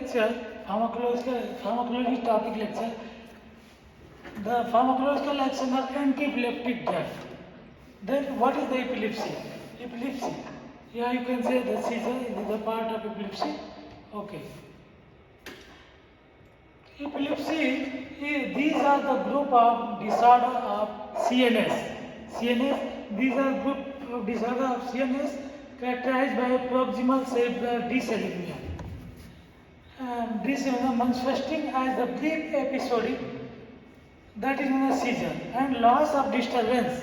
lecture, pharmacology topic lecture. The pharmacological action of anti-epileptic drug. Then what is the epilepsy? Epilepsy. Yeah, you can say the seizure is the part of epilepsy. Okay. Epilepsy, these are the group of disorder of CNS. These are group of disorder of CNS characterized by proximal cerebral dysarrhythmia. This is manifesting as the brief episodic, that is known as seizure, and loss of disturbance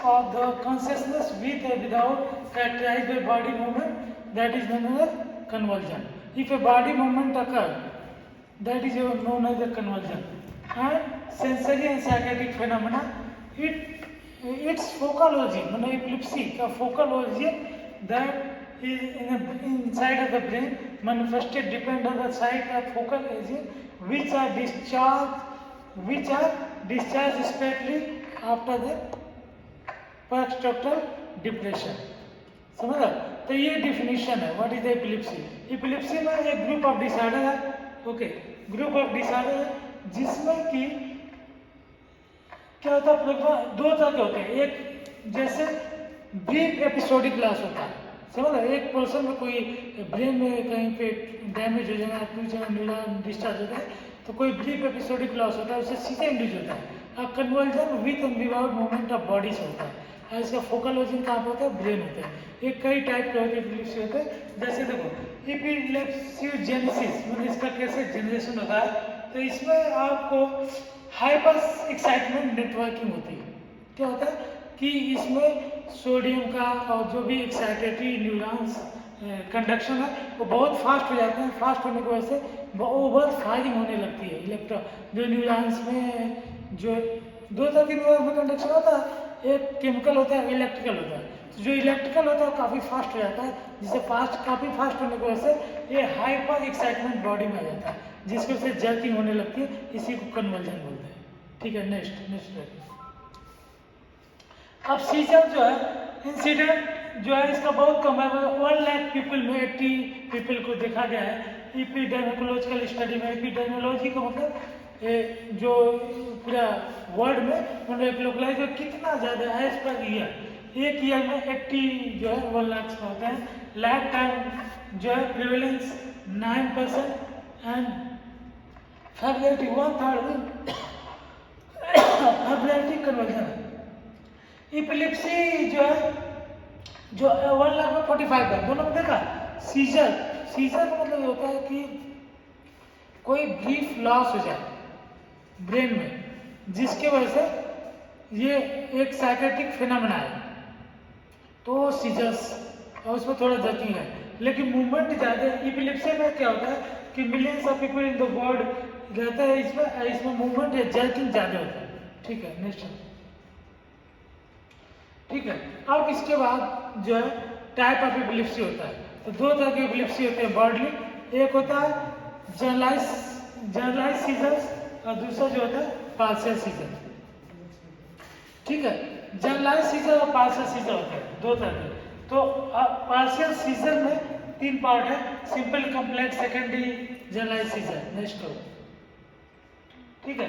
of the consciousness with or without characterized by body movement, that is known as convulsion. If a body movement occurs, that is known as a convulsion. And sensory and psychiatric phenomena, its focal origin, epilepsy का focal origin, that is inside of the brain, manifested depend on the site of focal origin, which are discharged speedily after the poststructural depression. समझा? तो ये definition है what is the epilepsy. Epilepsy में एक group of disorder है. Okay, group of disorder है जिसमें कि क्या होता है, दो तरह के होते हैं. एक जैसे ब्रीफ एपिसोडिक लॉस होता है, समझ रहे, एक पर्सन में कोई ब्रेन में कहीं पे डैमेज हो जाना, कुछ न्यूरॉन डिस्चार्ज होता है, तो कोई ब्रीफ एपिसोडिक लॉस होता है, उससे सीधे इंड्यूस होता है. अब conversion with and without movement of body से होता है. इसका फोकल ओरिजिन कहाँ पे होता है? ब्रेन होता है. ये कई टाइप के एपिलेप्सी होते हैं. जैसे देखो एपिलेप्सियोजेनेसिस, मतलब इसका कैसे जनरेशन होता है, तो इसमें आपको हाइपर एक्साइटमेंट नेटवर्किंग होती है. क्या होता है कि इसमें सोडियम का और जो भी एक्साइटेटरी न्यूरॉन्स कंडक्शन है वो बहुत फास्ट हो जाते हैं. फास्ट होने की वजह से ओवर फायरिंग होने लगती है. इलेक्ट्रॉन जो न्यूरॉन्स में जो दो तरह के न्यूरॉन्स में कंडक्शन होता है, एक केमिकल होता है, इलेक्ट्रिकल होता है. तो जो इलेक्ट्रिकल होता है काफ़ी फास्ट हो जाता है, जिससे काफ़ी फास्ट होने की वजह से ये हाइपर एक्साइटमेंट बॉडी में आ जाता है, जिसकी वजह से जर्किंग होने लगती है. इसी को कन्वर्जन बोलते हैं. ठीक है, नेक्स्ट. अब सीजर जो है इंसिडेंट जो है इसका बहुत कम है. 1 लाख पीपल में 80 पीपल को देखा गया है. एपिडेमियोलॉजिकल स्टडी में, एपिडेमियोलॉजी का मतलब जो पूरा वर्ल्ड में एपिलोकलाइज जो कितना ज़्यादा है एज पर ईयर, एक ईयर में 80 जो है 1 लाख होते हैं. लाइफ टाइम जो है प्रिवेलेंस 9% एंड फैबिलिटी 1/3 फैबिलिटी कन्वर्जन है. एपिलेप्सी जो है जो 1 लाख में 45 है. दोनों में देखा. सीजर का मतलब ये होता है कि कोई ब्रीफ लॉस हो जाए ब्रेन में, जिसके वजह से ये एक साइकेट्रिक फिनोमेना है, तो सीजर्स, और उसमें थोड़ा जर्किंग है, लेकिन मूवमेंट ज़्यादा. एपिलेप्सी में क्या होता है कि millions of people in the world रहता है, इसमें मूवमेंट या जर्किंग ज़्यादा होता है. ठीक है, नेक्स्ट. ठीक है, अब इसके बाद जो है टाइप ऑफ एपिलेप्सी होता है. तो दो तरह के एपिलेप्सी होते हैं बॉडली. एक होता है जनरलाइज सीजर्स और दूसरा जो होता है पार्शियल सीजर. ठीक है, जनरलाइज सीजर और पार्शियल सीजर होते हैं दो तरह के. तो पार्शियल सीजर में 3 पार्ट है: simple, complex, secondary generalise seizure. Next करो. ठीक है,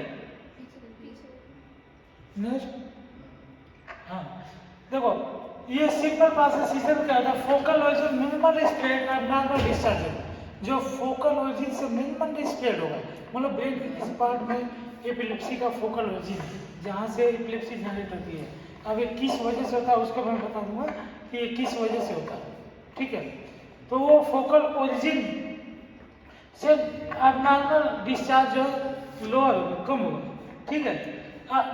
नेक्स्ट. हाँ देखो, ये सिंपल पार्शियल सीजर क्या होता है? फोकल ओरिजिन मिनिमल स्प्रेड और नॉर्मल डिस्चार्ज. जो फोकल ओरिजिन से मिनिमल स्प्रेड होगा, मतलब ब्रेन के किसी पार्ट में एपिलेप्सी का फोकल ओरिजिन है जहाँ से एपिलेप्सी जनरेट होती है. अब ये किस वजह से होता है उसको मैं बता दूंगा कि ये किस वजह से होता है. ठीक है, तो वो फोकल ओरिजिन से एबनॉर्मल डिस्चार्ज जो है लोअर होगा, कम होगा. ठीक है,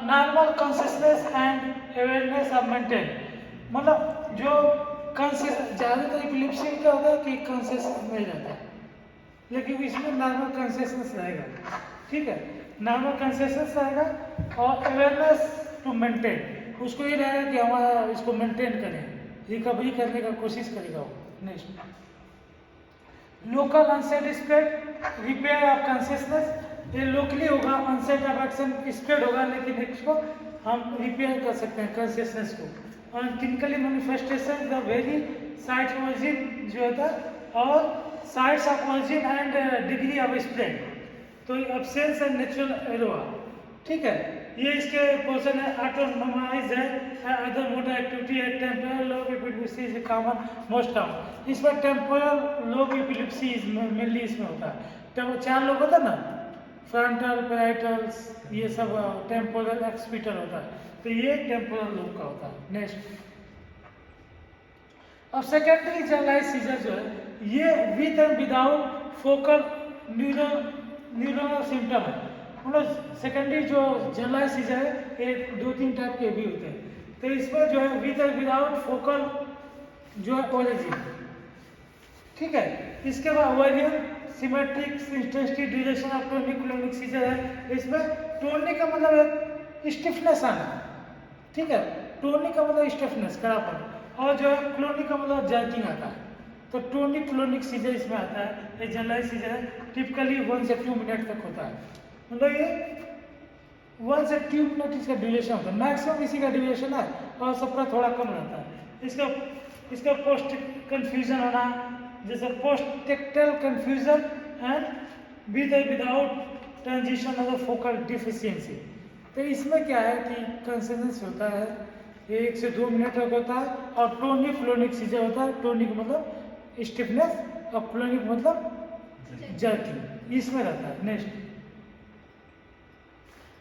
normal consciousness and awareness of maintain, मतलब जो ज़्यादातर एपिलेप्सी में क्या होता है कि कॉन्शियसनेस में रहता है, लेकिन इसमें नॉर्मल कॉन्शियसनेस रहेगा. ठीक है, नॉर्मल कॉन्शियसनेस रहेगा और अवेयरनेस टू मेंटेन, उसको ये रहेगा कि हमारा इसको मेंटेन करें, रिकवरी करने का कोशिश करेगा वो. Next, local onset spread repair of consciousness. ये लोकली होगा, अनसेट ऑफ एक्शन स्प्रेड होगा, लेकिन इसको हम रिपेयर कर सकते हैं कॉन्शियसनेस को. और clinically manifestation the very site origin जो होता है और sites of origin and degree of spread, तो एब्सेंस एंड नेचुरल एरोआ, ठीक है, ये इसके पोर्शन है। ऑटोनोमाइज है, अदर मोटर एक्टिविटी है, temporal lobe epilepsy is common, most common. इसमें टेम्पोरल लोब एपिलेप्सी मेनली इसमें होता है। तो 4 लोब होता है ना, फ्रंटल, पैराइटल्स, ये सब टेम्पोरल एक्सपीटल होता है, तो ये टेम्पोरल लोब का होता है। नेक्स्ट, अब सेकेंडरी जनरलाइज सीजर जो है, ये with and without focal neuronal symptom है। मतलब सेकेंडरी जो जनरलाइज सीजर है, ये 2-3 टाइप के भी होते हैं। तो इसमें जो है विद एंड विदाउट फोकल जो है ओरिजिन, ठीक है। इसके बाद origin symmetric intensity duration of tonic clonic scissor है। इसमें टोनिक का मतलब स्टिफनेस आना, ठीक है, टोनिक का मतलब स्टिफनेस, कड़ापन, और जो है क्लोनिक का मतलब जर्किंग आता है। तो टोनिक क्लोनिक सीजर इसमें आता है। ये जनरलाइज सीजर है, टिपिकली 1 से 2 मिनट तक होता है। मतलब ये 1 से 2 मिनट इसका ड्यूरेशन होता है, मैक्सिमम इसी का ड्यूरेशन है, और सबका थोड़ा कम रहता है। इसका पोस्ट कन्फ्यूजन होना, जैसे post ictal confusion and with without transition of focal deficiency. तो इसमें क्या है कि कंसिस्टेंस होता है, 1 से 2 मिनट तक होता है, और टोनिक क्लोनिक सीजर होता है। टोनिक मतलब स्टिफनेस और क्लोनिक मतलब जर्किंग, इसमें रहता है। नेक्स्ट,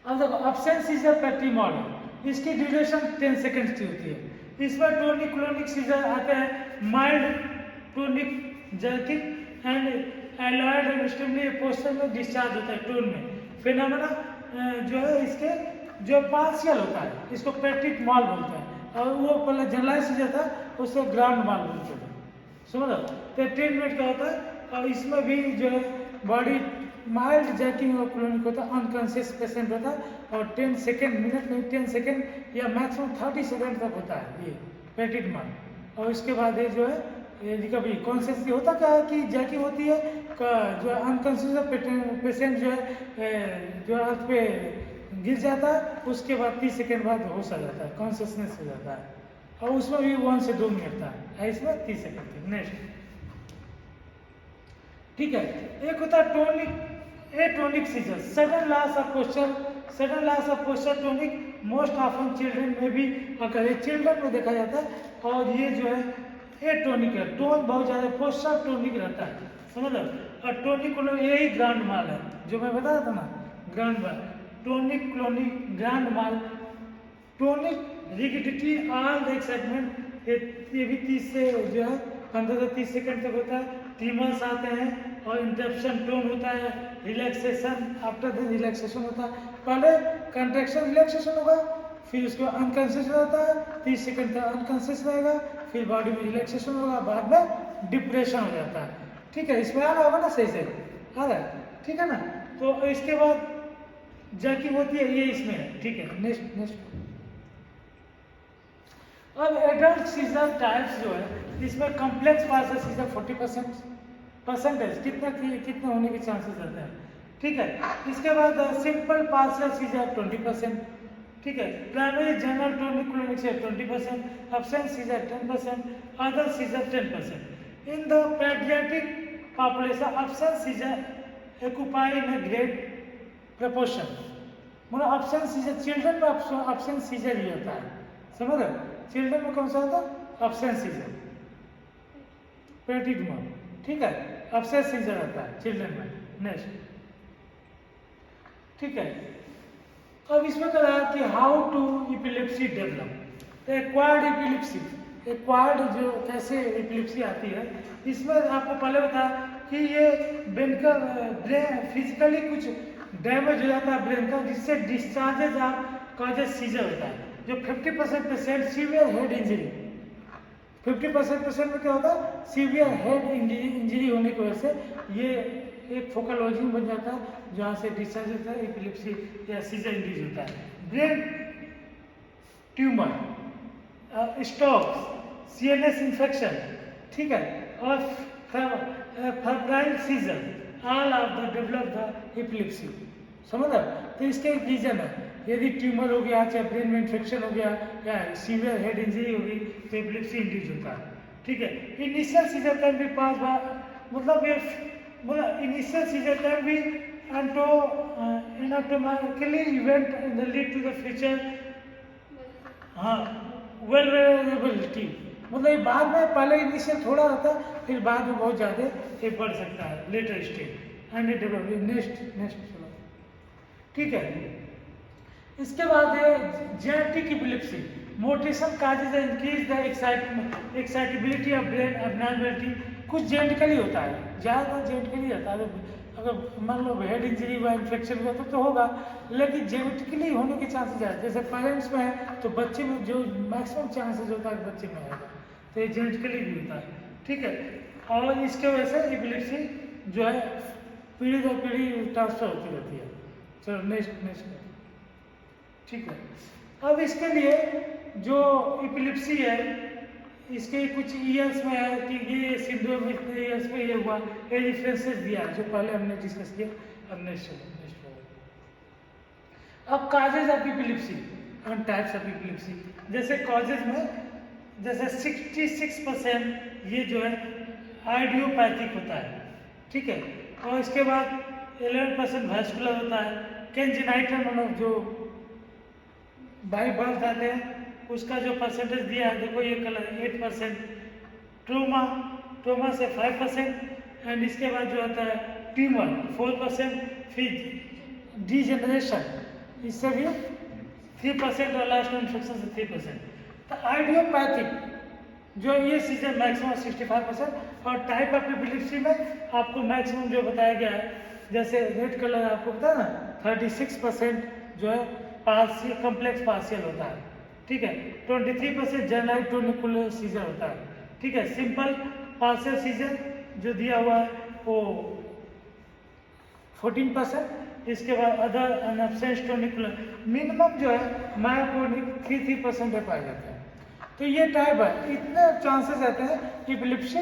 अब देखो एब्सेंट सीजर पैटी मॉडल, इसकी ड्यूरेशन 10 सेकंड की होती है। इसमें टोनिक क्लोनिक सीजर आते हैं, माइल्ड टोनिक जर्किंग एंड एलॉयड एंड स्टिमुलेटिंग पोस्चर में डिस्चार्ज होता है टोन में। फिनोमेना जो है इसके जो पार्शियल होता है, इसको पेटिट मॉल बोलते हैं, और वो पहले जनरलाइज सीजर था, उसको ग्रांड मॉल बोलते थे, समझ लो। तो 10 मिनट का होता है, और इसमें भी जो है बॉडी माइल्ड जर्किंग और क्लोनिक होता है, अनकॉन्शियस पेशेंट होता है, और 10 सेकेंड, मिनट नहीं 10 सेकेंड या मैक्सिमम 30 सेकेंड तक होता है ये पेटिट मॉल। और इसके बाद ये जो है कभी कॉन्शियस होता क्या है कि जर्किंग होती है, जो अनकॉन्शियस पेशेंट जो है जो अर्थ पे गिर जाता है, उसके बाद 30 सेकेंड बाद होश आ जाता है, कॉन्शियसनेस हो जाता है, और उसमें भी 1 से 2 मिनट था, इसमें 30 सेकेंड। नेक्स्ट, ठीक है, एक होता है tonic atonic seizure, sudden loss of posture, sudden loss of posture tonic, most often children में भी अगर चिल्ड्रन में देखा जाता है, और ये जो है एटोनिक है, टोन बहुत ज़्यादा, पोस्चर टोनिक रहता है, समझ लो। और टोनिक क्लोनिक यही ग्रांड माल है जो मैं बताया था ना, grand mal, tonic clonic grand mal, tonic rigidity all the excitement, ये भी 30 से जो है 15 से 30 सेकंड तक होता है। ट्रीमर्स आते हैं, और इंटरप्शन टोन होता है, रिलैक्सेशन, आफ्टर द रिलैक्सेशन होता है, पहले कंट्रैक्शन रिलैक्सेशन होगा, फिर उसके बाद अनकॉन्शियस रहता है, 30 सेकंड तक अनकॉन्शियस रहेगा, फिर बॉडी में रिलैक्सेशन होगा, बाद में डिप्रेशन हो जाता है, ठीक है। इसमें आ रहा होगा ना, सही से आ रहा है, ठीक है ना। तो इसके बाद जर्किंग होती है, ये इसमें है, ठीक है। नेक्स्ट, अब एडल्ट सीजर टाइप्स जो है, इसमें कॉम्प्लेक्स पार्शियल सीजर 40% कितने होने के चांसेस रहते हैं, ठीक है। इसके बाद सिंपल पार्शियल सीजर 20%, ठीक है। प्राइमरी जनरल टोनिक क्लोनिक से 20%, absent seizure 10%, other seizure 10%। In the paediatric population absent seizure occupy in a great proportion, मतलब एब्सेंट सीजर चिल्ड्रन में एब्सेंट सीजर ही होता है, समझ रहे। चिल्ड्रन में कौन सा होता है, एब्सेंट सीजर, पेटिट मॉल, ठीक है, एब्सेंट सीजर होता है चिल्ड्रन में। नेक्स्ट, ठीक है। अब इसमें कह रहा है कि how to epilepsy develop, acquired epilepsy, acquired जो कैसे एपिलेप्सी आती है, इसमें आपको पहले बताया कि ये ब्रेन का फिजिकली कुछ डैमेज हो जाता है ब्रेन का, जिससे डिस्चार्जेज ऑफ कॉजेज सीजर होता है। जो 50% patient severe head injury, 50% patient में क्या होता है, सीवियर हेड इंजरी होने की वजह से ये एक फोकल ओरिजिन बन जाता है, जहाँ से डिस्चार्ज होता है, एपिलेप्सी या सीजर इंड्यूस होता है। Brain tumour, stroke, CNS infection, ठीक है, और febrile seizure, all of the develop the epilepsy, समझ रहे। तो इसके एक रीजन है, यदि ट्यूमर हो गया, चाहे ब्रेन में इन्फेक्शन हो गया, या सीवियर हेड इंजरी होगी, तो एपिलेप्सी इंड्यूस होता है, ठीक है। Initial seizure can be pass by मतलब ये मतलब initial seizure can be anatomically event in the lead to the future हाँ वेलरेबिलिटी, मतलब ये बाद में पहले इनिशियल थोड़ा होता है फिर बाद में बहुत ज़्यादा ये बढ़ सकता है later stage and develop next चलो ठीक है। इसके बाद है genetic epilepsy mutation causes increase the excitability of brain abnormality, कुछ जेनेटिकली होता है, ज़्यादातर जेनेटिकली होता है, अगर मान लो हेड इंजरी हुआ इन्फेक्शन हुआ तो होगा, लेकिन जेनेटिकली होने के चांसेस ज़्यादा, जैसे पेरेंट्स में है तो बच्चे में जो मैक्सिमम चांसेस होता है बच्चे में आएगा, तो ये जेनेटिकली भी होता है ठीक है। और इसके वजह से एपिलेप्सी जो है पीढ़ी दर पीढ़ी ट्रांसफर होती रहती है। चलो नेक्स्ट ठीक है। अब इसके लिए जो एपिलेप्सी है इसके कुछ ईयर्स में है कि ये सिंड्रोम इतने ईयर्स में ये हुआ, ये डिफरेंसेस दिया जो पहले हमने डिस्कस किया। अब नेक्स्ट अब causes of epilepsy and types of epilepsy, जैसे कॉजेज में जैसे 66% ये जो है आइडियोपैथिक होता है ठीक है, और इसके बाद 11% वैस्कुलर होता है, केंजेनाइटल मतलब जो बाई बर्थ आते हैं उसका जो परसेंटेज दिया है देखो ये कलर 8%, ट्रोमा से 5% एंड इसके बाद जो आता है ट्यूमर 4%, फिर डीजेनरेशन इससे भी 3% और लास्ट में इन्फेक्शन से 3%। तो आइडियोपैथिक जो ये सीजन मैक्सिमम 65% और टाइप ऑफ एपिलेप्सी में आपको मैक्सिमम जो बताया गया है जैसे रेड कलर आपको पता है ना 36% जो है पार्शियल कॉम्प्लेक्स पार्शियल होता है ठीक है, 23% जनरल टोनिकुलर सीजर होता है ठीक है, सिंपल पार्शियल सीजर जो दिया हुआ है वो 14%, इसके बाद अदर एब्सेंस टोनिकुलर मिनिमम जो है मायोकोनिक 3% में पाए जाते हैं। तो ये टाइप है, इतने चांसेस रहते हैं एपिलेप्सी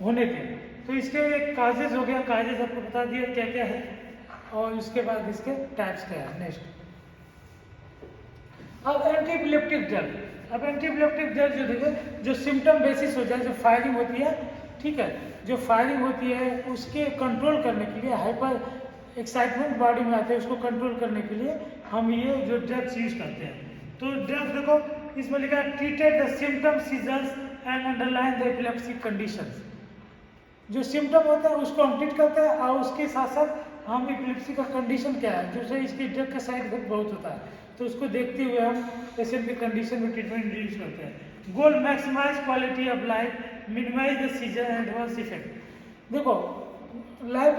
होने के। तो इसके एक काजेज हो गया, काजेज आपको बता दिया क्या क्या है और इसके बाद इसके टाइप्स क्या है। नेक्स्ट अब एंटी एपिलेप्टिक ड्रग, अब एंटी एपिलेप्टिक ड्रग जो देखिए जो सिम्टम बेसिस हो जाए, जो फायरिंग होती है ठीक है, जो फायरिंग होती है उसके कंट्रोल करने के लिए हाइपर एक्साइटमेंट बॉडी में आते हैं, उसको कंट्रोल करने के लिए हम ये जो ड्रग्स यूज करते हैं। तो ड्रग्स देखो इसमें लिखा है treated the symptom seizures and underline the epileptic conditions, जो सिम्टम होता है उसको हम ट्रीट करते हैं और उसके साथ साथ हम एपिलेप्सी का कंडीशन क्या है, जैसे इसकी ड्रग का साइड इफेक्ट बहुत होता है तो उसको देखते हुए हम पेशेंट के कंडीशन में ट्रीटमेंट यूज करते हैं। Goal maximize quality of life, minimize the seizure and adverse effect. देखो लाइफ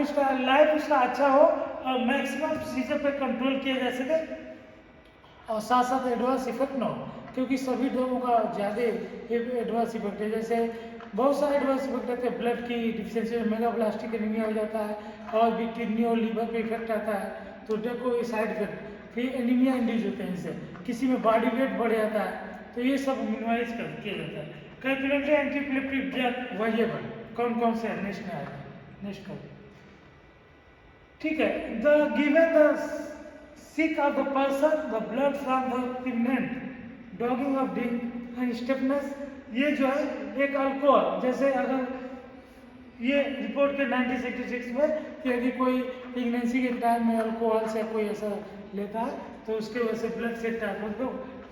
उसका अच्छा हो और मैक्सिमम सीजर पे कंट्रोल किया जा सके और साथ साथ एडवर्स इफेक्ट ना हो, क्योंकि सभी लोगों का ज़्यादा एडवर्स इफेक्ट है, जैसे बहुत सारे एडवर्स इफेक्ट रहते हैं, ब्लड की डिफिशियंसी में मेगाब्लास्टिक एनीमिया हो जाता है और भी किडनी और लीवर पे इफेक्ट आता है, तो देखो ये साइड इफेक्ट, फिर एनीमिया इंड्यूस होते हैं इससे, किसी में बॉडी वेट बढ़ जाता है, तो ये सब मिनिमाइज कर किया जाता है। Calculated anti epileptic drug variable कौन कौन से नेक्स्ट में आएगा, नेक्स्ट करो ठीक है। The given the sick of the person, the blood from the pregnant, dogging of drink and stiffness, ये जो है एक अल्कोहल, जैसे अगर ये रिपोर्ट के 1966 में कि यदि कोई प्रेगनेंसी के टाइम में अल्कोहल से कोई ऐसा लेता है तो उसके वजह से ब्लड से टाइप हो, तो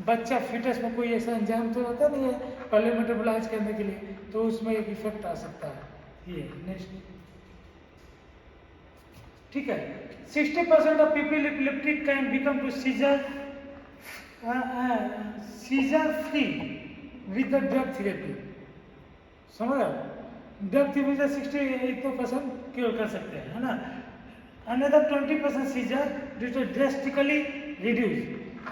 बच्चा फिटस में कोई ऐसा एंजाइम तो रहता नहीं है पहले मेटाबोलाइज करने के लिए, तो उसमें एक इफेक्ट आ सकता है। ये नेक्स्ट ठीक है। 60% of people epileptic can become to seizure free with the drug therapy, समझ रहे हो, ड्रग थेरेपी से 68% क्योर कर सकते हैं, है ना। Another 20% seizure due to drastically reduce,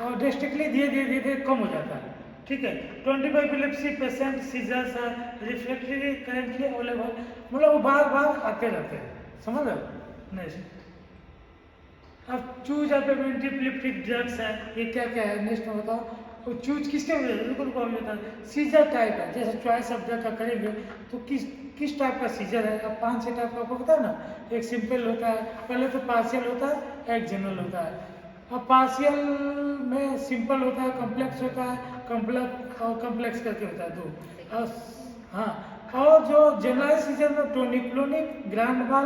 और ड्रेस्टिकली धीरे धीरे कम हो जाता है ठीक है। 25 epilepsy patient seizures refractory currently available, मतलब वो बार बार आते रहते हैं, समझ रहे हो। नेक्स्ट अब choose of anti epileptic drugs है, ये क्या क्या है नेक्स्ट में बताओ। तो चूज किसके बिल्कुल को होता है, सीजर टाइप है, जैसे चॉइस ऑफ ड्रग का करेंगे तो किस टाइप का सीजर है। अब 5-6 टाइप का आपको पता है ना, एक सिंपल होता है, पहले तो पार्शियल होता है, एक जनरल होता है। अब पार्शियल में सिंपल होता है, कॉम्प्लेक्स होता है, कॉम्प्लेक्स करके होता है दो, और हाँ और जो जनरलाइज सीजर में tonic-clonic, grand mal,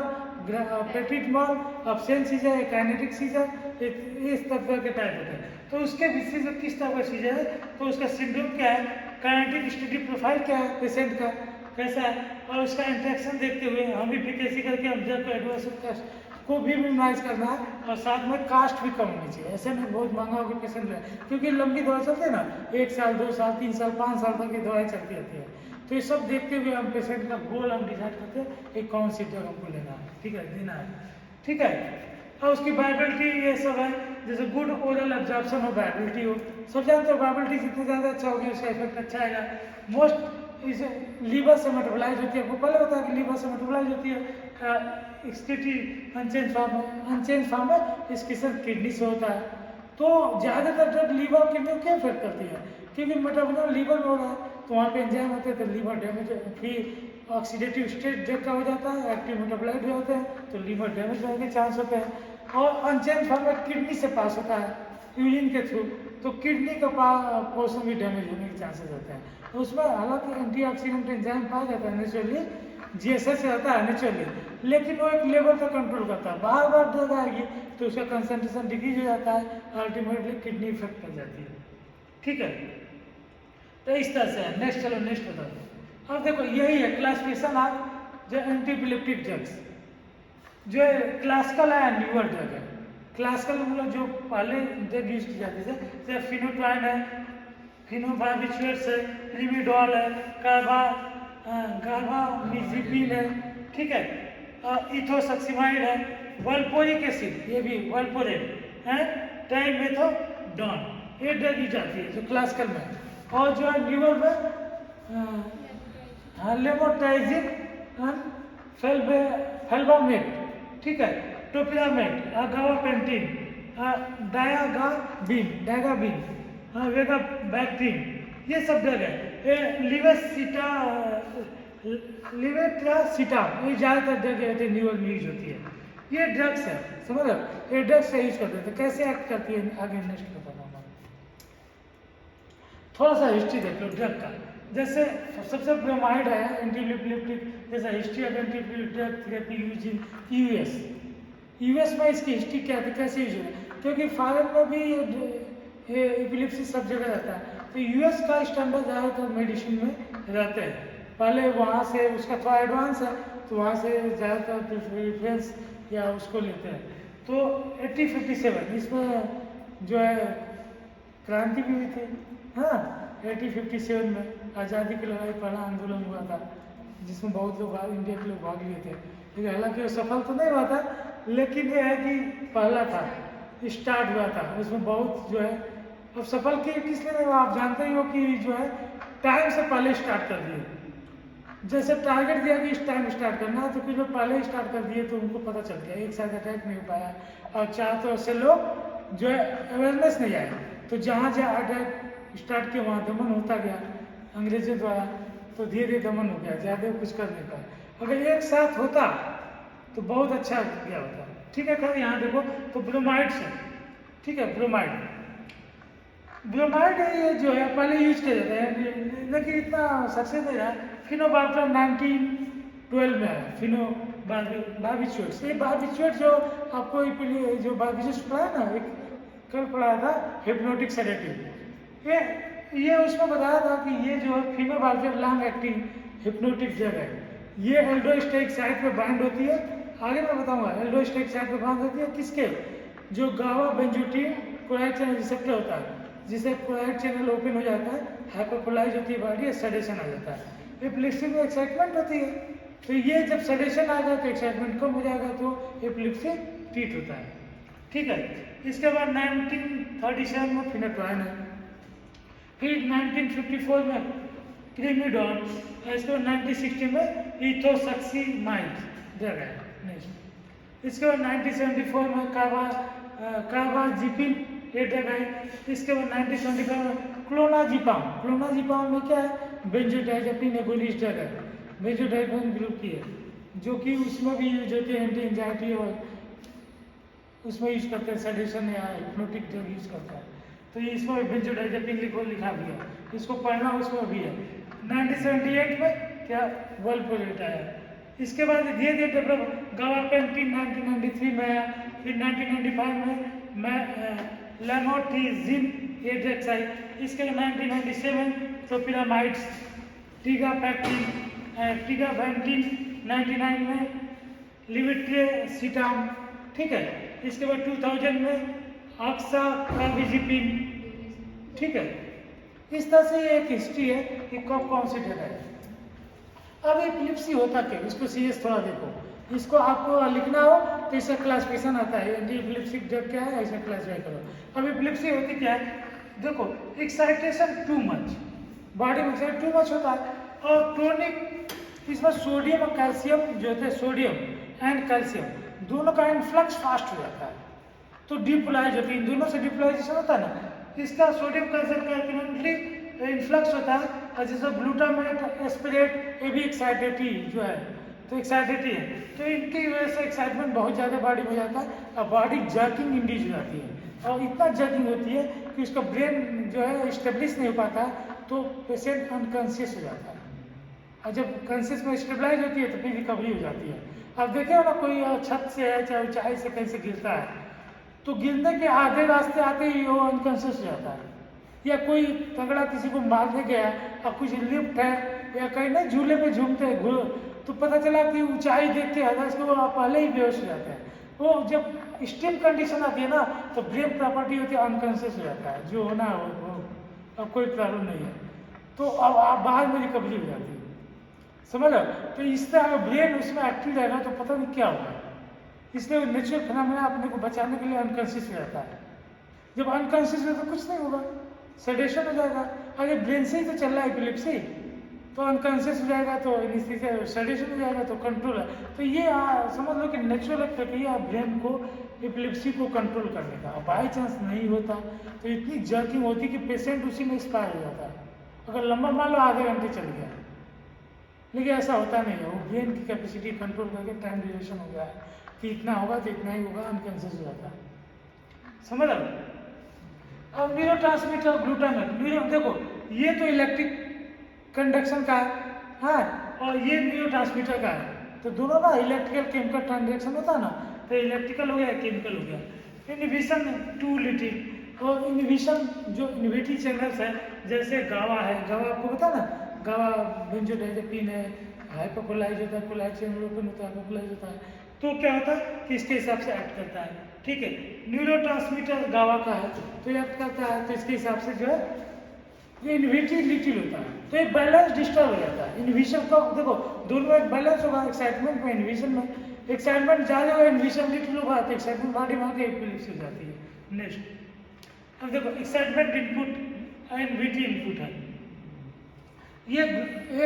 petit mal, absent scissor, kinetic scissor, इस तरह के टाइप होते हैं। तो उसके बेसिस पे किस तरह का सीजर है, तो उसका सिंड्रोम क्या है, काइनेटिक स्टडी प्रोफाइल क्या है पेशेंट का, कैसा है, और उसका इंट्रैक्शन देखते हुए हम इफिकेसी करके ऑब्जर्व को एडवर्स कास्ट को भी मिनिमाइज करना है, और साथ में कास्ट भी कम होनी चाहिए। ऐसे में बहुत महंगा होकर पेशेंट है, क्योंकि लंबी दवाई चलती है ना, 1 साल 2 साल 3 साल 5 साल तक की दवाई चलती रहती है। तो ये सब देखते हुए हम पेशेंट का गोल हम डिसाइड करते हैं कि कौन सी ड्रग हमको लेना है, ठीक है, देना है, ठीक है। और उसकी वायबिलिटी ये सब है, जैसे गुड ओरल एब्जॉर्प्शन हो, वायबिलिटी हो, सब जानते हो वायबिलिटी जितनी ज़्यादा अच्छा होगी उसका इफेक्ट अच्छा आएगा। मोस्ट इसे लीवर से मेटाबोलाइज होती है, आपको पहले बताया कि लीवर से मेटाबोलाइज होती है, एक्सक्रीटरी अनचेंज फॉर्म में, अनचेंज फॉर्म में इसकी सिर्फ किडनी से होता है। तो ज़्यादातर ड्रग लीवर और किडनी को क्या इफेक्ट करती है, क्योंकि मेटाबोलिज्म लीवर में हो रहा है, तो वहाँ पे एंजाइम होते हैं, तो लीवर डैमेज, फिर ऑक्सीडेटिव स्टेट ड्रग का हो जाता है, एक्टिव मेटाबोलाइट जो होते हैं, तो लीवर डैमेज होने के चांस होते हैं। और अनचेंज फॉर्म में किडनी से पास होता है यूरिन के थ्रू, तो किडनी का पोर्शन भी डैमेज होने के चांसेस होते हैं। तो उसमें हालांकि एंटीऑक्सीडेंट एंजाइम पाया जाता है नेचुरली, जीएसएस से आता है नेचुरली, लेकिन वो एक लेवल तक कंट्रोल करता है। बार बार ड्रग आएगी तो उसका कंसंट्रेशन डिक्रीज हो जाता है, अल्टीमेटली किडनी इफेक्ट कर जाती है, ठीक है। तो इस तरह से है। नेक्स्ट चलो नेक्स्ट बता दो। अब देखो यही है क्लासिफिकेशन ऑफ जो एंटीइपिलेप्टिक ड्रग्स, जो क्लासिकल है न्यूअर ड्रग है। क्लासिकल मतलब जो पहले ड्रग यूज की जाती है, जैसे फिनोट्राइन है, फिनोबार्बिट्यूरेट्स है, लिमिडोल है, कार्बामिजिपिन है, ठीक है, इथोसक्सिमाइड है, वल्पोरिक एसिड, ये भी वल्पोरेट है, ट्राइमेथोडोन, ये ड्रग यूज आती है जो क्लासिकल में है। और जो है न्यूअर में लेमोट्राइजिन, फेल्बामेट, ठीक है, टोपिरामेट, गाबापेंटिन, डायगाबीन, वेगाबैक्ट्रीन, ये सब ड्रग है। ये लिवेट्रासिटाम, ये ज़्यादातर ड्रग है न्यूअर में यूज होती है। ये ड्रग्स है, समझ लो, ये ड्रग्स से यूज करते हैं। तो कैसे एक्ट करती है आगे नेक्स्ट बताना हूँ। थोड़ा सा हिस्ट्री देख लो ड्रग का। जैसे सबसे ब्रोमाइड है एंटीइपिलेप्टिक, जैसा history of antiepileptic drug therapy use in US. US में इसकी हिस्ट्री क्या थी, कैसे यूज है, क्योंकि फॉरेन में भी ये एपिलेप्सी सब जगह रहता है, तो यूएस का स्टैंडर्ड ज़्यादातर मेडिसिन में रहते हैं। पहले वहाँ से उसका थोड़ा एडवांस है, तो वहाँ से ज़्यादातर प्रेफरेंस या उसको लेते हैं। तो 1857 इसमें जो है क्रांति भी हुई थी, हाँ, 1857 में आज़ादी की लड़ाई पहला आंदोलन हुआ था, जिसमें बहुत लोग इंडिया के लोग भाग लिए थे। ठीक है, हालांकि वो सफल तो नहीं हुआ था, लेकिन ये है कि पहला था, स्टार्ट हुआ था, उसमें बहुत जो है। अब सफल किस लिए नहीं हुआ, आप जानते ही हो कि जो है टाइम से पहले स्टार्ट कर दिए। जैसे टारगेट दिया कि इस टाइम स्टार्ट करना है, तो कुछ लोग पहले ही स्टार्ट कर दिए, तो उनको पता चल गया, एक साथ अटैक नहीं हो पाया। और चाहते तो उससे लोग जो है अवेयरनेस नहीं आया, तो जहाँ जहाँ अटैक स्टार्ट किया वहाँ दमन होता गया अंग्रेजों द्वारा, तो धीरे धीरे दमन हो गया, ज़्यादा कुछ कर नहीं पाया। अगर एक साथ होता तो बहुत अच्छा गया होता। ठीक है, खैर यहाँ देखो तो ब्रोमाइड से, ठीक है, ब्रोमाइड ये जो है पहले यूज किया जाता है, लेकिन इतना सक्सेस नहीं रहा। फिनोबार्बिट्यूरेट 1912 में आया, फिनोबार्बिट्यूरेट। ये बार्बिट्यूरेट जो आपको जो बार्बिट्यूरेट पढ़ा है ना, एक कल पढ़ाया था, हिप्नोटिक सेडेटिव। ये उसमें बताया था कि ये जो है फिनोबार्बिट्यूरेट लॉन्ग एक्टिंग हिप्नोटिक ड्रग है। ये एल्डोस्टेरिक साइट पे बाइंड होती है, आगे मैं बताऊंगा। एल्डोस्टेरिक साइट पे बाइंड होती है किसके, जो गावा बेंजोटिन क्लोराइड चैनल रिसेप्टर होता है, जिसे क्लोराइड चैनल ओपन हो जाता है, हाइपरपोलाइज होती है बॉडी, सेडेशन आ जाता है। एपिलेप्सी में एक्साइटमेंट होती है, तो ये जब सेडेशन आएगा तो एक्साइटमेंट कम हो जाएगा, तो एपिलेप्सी ट्रीट होता है। ठीक है, इसके बाद 1937 में फिनोट्राइन है, फिर 1954 में क्रिमिडॉन, इसके बाद 1960 में इथोसक्सिमाइड ड्रग है। इसके बाद 1974 में कार्बाजिपिन ये ड्रग है। इसके बाद 1975 में क्लोनाजिपाम में क्या है, बेंजोडाइजेपिन एगोनिस्ट ड्रग है, बेंजोडाइजेपिन ग्रुप की है, जो कि उसमें भी यूज होती है, एंटी एंजाइटी और उसमें यूज करते हैं, सेडेशन या हिप्नोटिक ड्रग यूज करता है। तो ये इसमें बेंजोडाइजेपिन लिखा भी है, इसको पढ़ना उसमें भी है। 1978 में क्या वर्ल्ड प्रोजेक्ट आया। इसके बाद धीरे धीरे डेवलप गावा पेंटिंग 1993 में आया, फिर 1995 में मैं लेमोटिजिन एजेक्स आई, इसके 1997 तो पिरामाइड्स, टीगा फैक्टिन 99 में लिविट्रेसिटाम, ठीक है। इसके बाद 2000 में ऑक्सा कार्बिजिपिन, ठीक है। इस तरह से एक हिस्ट्री है कि कब कौन सी ड्रग है। अब एपिलेप्सी होता क्या, इसको सीरियस थोड़ा देखो, इसको आपको लिखना हो तो इसका क्लासिफिकेशन आता है, एंटी एपिलेप्सिक ड्रग क्या है ऐसा क्लासिफाई करो। अब एपिलेप्सी होती क्या है, देखो एक्साइटेशन टू मच, बॉडी में एक्साइटेशन टू मच होता है, और क्रोनिक, इसमें सोडियम और कैल्शियम जो होते हैं, सोडियम एंड कैल्शियम दोनों का इन्फ्लक्स फास्ट हो जाता है, तो डिपोलाइज होती है, इन दोनों से डिपोलाइजेशन होता है ना, इसका सोडियम कैल्शियम का इन्फिनिटली इन्फ्लक्स होता है, और जैसे ग्लूटामेट एस्पिरेट, ये भी एक्साइटेटी जो है, तो एक्साइटेटी है, तो इनकी वजह से एक्साइटमेंट बहुत ज़्यादा बॉडी में हो जाता है, और बॉडी जर्किंग इंड्यूस हो जाती है, और इतना जर्किंग होती है कि उसका ब्रेन जो है स्टेब्लिश नहीं हो पाता, तो पेशेंट अनकॉन्शियस हो जाता है, और जब कॉन्शियस में स्टेबलाइज होती है तो फिर रिकवरी हो जाती है। अब देखिए ना, कोई छत से है चाहे ऊंचाई से कहीं से गिरता है, तो गिरने के आधे रास्ते आते ही वो अनकॉन्शियस हो जाता है, या कोई तगड़ा किसी को मारने गया और कुछ लिफ्ट है या कहीं ना झूले पे झूमते हैं, तो पता चला कि ऊंचाई देखते हैं तो वो पहले ही बेहोश हो जाते हैं। वो जब स्टीम कंडीशन आती है ना, तो ब्रेन प्रॉपर्टी होती है अनकॉन्शियस हो जाता है, जो होना हो अब कोई प्रॉब्लम नहीं है, तो अब आप बाहर में रिकवरी हो जाती है, समझ लो। तो इस तरह ब्रेन उसमें एक्टिव रहेगा तो पता नहीं क्या होगा, इसलिए नेचुरल फिनोमेना अपने को बचाने के लिए अनकॉन्शियस हो जाता है। जब अनकॉन्शियस हो तो कुछ नहीं होगा, सेडेशन हो जाएगा, अगर ब्रेन से ही तो चल रहा है एपिलेप्सी, तो अनकॉन्शियस हो जाएगा तो एनेस्थीसिया, सेडेशन हो जाएगा तो कंट्रोल है। तो ये समझ लो कि नेचुरल प्रक्रिया ब्रेन को एपिलेप्सी को कंट्रोल करने का। बाई चांस नहीं होता तो इतनी जर्किंग होती कि पेशेंट उसी में एक्सपायर हो जाता है, अगर लंबा मान लो आधे घंटे चल गया, लेकिन ऐसा होता नहीं है, वो ब्रेन की कैपेसिटी कंट्रोल करके टाइम ड्यूरेशन हो गया है कि इतना होगा तो इतना ही होगा, अनकॉन्शियस हो जाता है, समझ लो। अब न्यूरो ट्रांसमीटर ग्लूटामेट, देखो ये तो इलेक्ट्रिक कंडक्शन का है, हाँ, और ये न्यूरो ट्रांसमीटर का है, तो दोनों ना इलेक्ट्रिकल केमिकल ट्रांजेक्शन होता है ना, तो इलेक्ट्रिकल हो गया केमिकल हो गया। इनहिबिशन टू लिटिल, और इनहिबिशन जो इनहिबिटरी चैनल्स है, जैसे गावा है, गावा आपको पता ना, गावा बेंजोडाइजेपिन है, हाइपोकोलाइज होता है, कोलाइड से ओपन होता है, हाइपोकोलाइज होता है, तो क्या होता है कि इसके हिसाब से एक्ट करता है, ठीक है। न्यूरोट्रांसमीटर गावा का है तो एक्ट करता है, तो इसके हिसाब से जो है ये इनहिबिटरी लिटिल होता है, तो ये बैलेंस डिस्टर्ब हो जाता है। इनहिबिशन का देखो दोनों एक बैलेंस होगा, एक्साइटमेंट में इनहिबिशन में, एक्साइटमेंट ज़्यादा होगा इनहिबिशन लिटिल होगा तो एक्साइटमेंट बॉडी में आके एपिलेप्सी हो जाती है। नेक्स्ट, अब देखो एक्साइटमेंट इनपुट और इनहिबिटरी इनपुट है, ये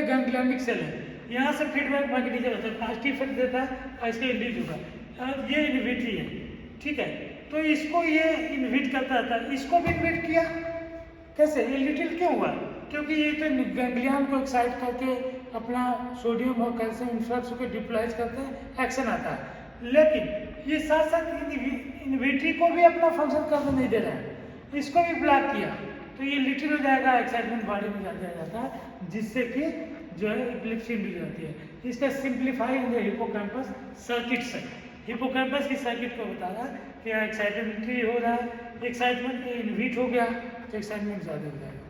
गैंग्लियनिक सेल है, यहाँ से फीडबैक मैकेनिज्म होता है, पॉजिटिव इफेक्ट देता है और इसका इंड्यूस होगा, और ये इनहिबिटरी है, ठीक है। तो इसको ये इनहिबिट करता था, इसको भी इनहिबिट किया, कैसे, ये लिटिल क्यों हुआ, क्योंकि ये तो गैंग्लियन को एक्साइट करके अपना सोडियम और कैल्शियम इन्फ्लक्स को डिप्लाइज करते हैं, एक्शन आता है, लेकिन ये साथ साथ इनहिबिटरी को भी अपना फंक्शन करने नहीं दे रहा है, इसको भी ब्लॉक किया, तो ये लिटिल हो जाएगा, एक्साइटमेंट बॉडी में ज़्यादा जाता है, जिससे कि जो है एपिलेप्सी इंड्यूस होती है। इसका simplify in the hippocampus circuit से, हिपोकैम्पस की सर्किट को बता रहा है कि एक्साइटमेंट हो रहा है, एक्साइटमेंट इनहिबिट हो गया तो एक्साइटमेंट ज़्यादा हो जाएगा।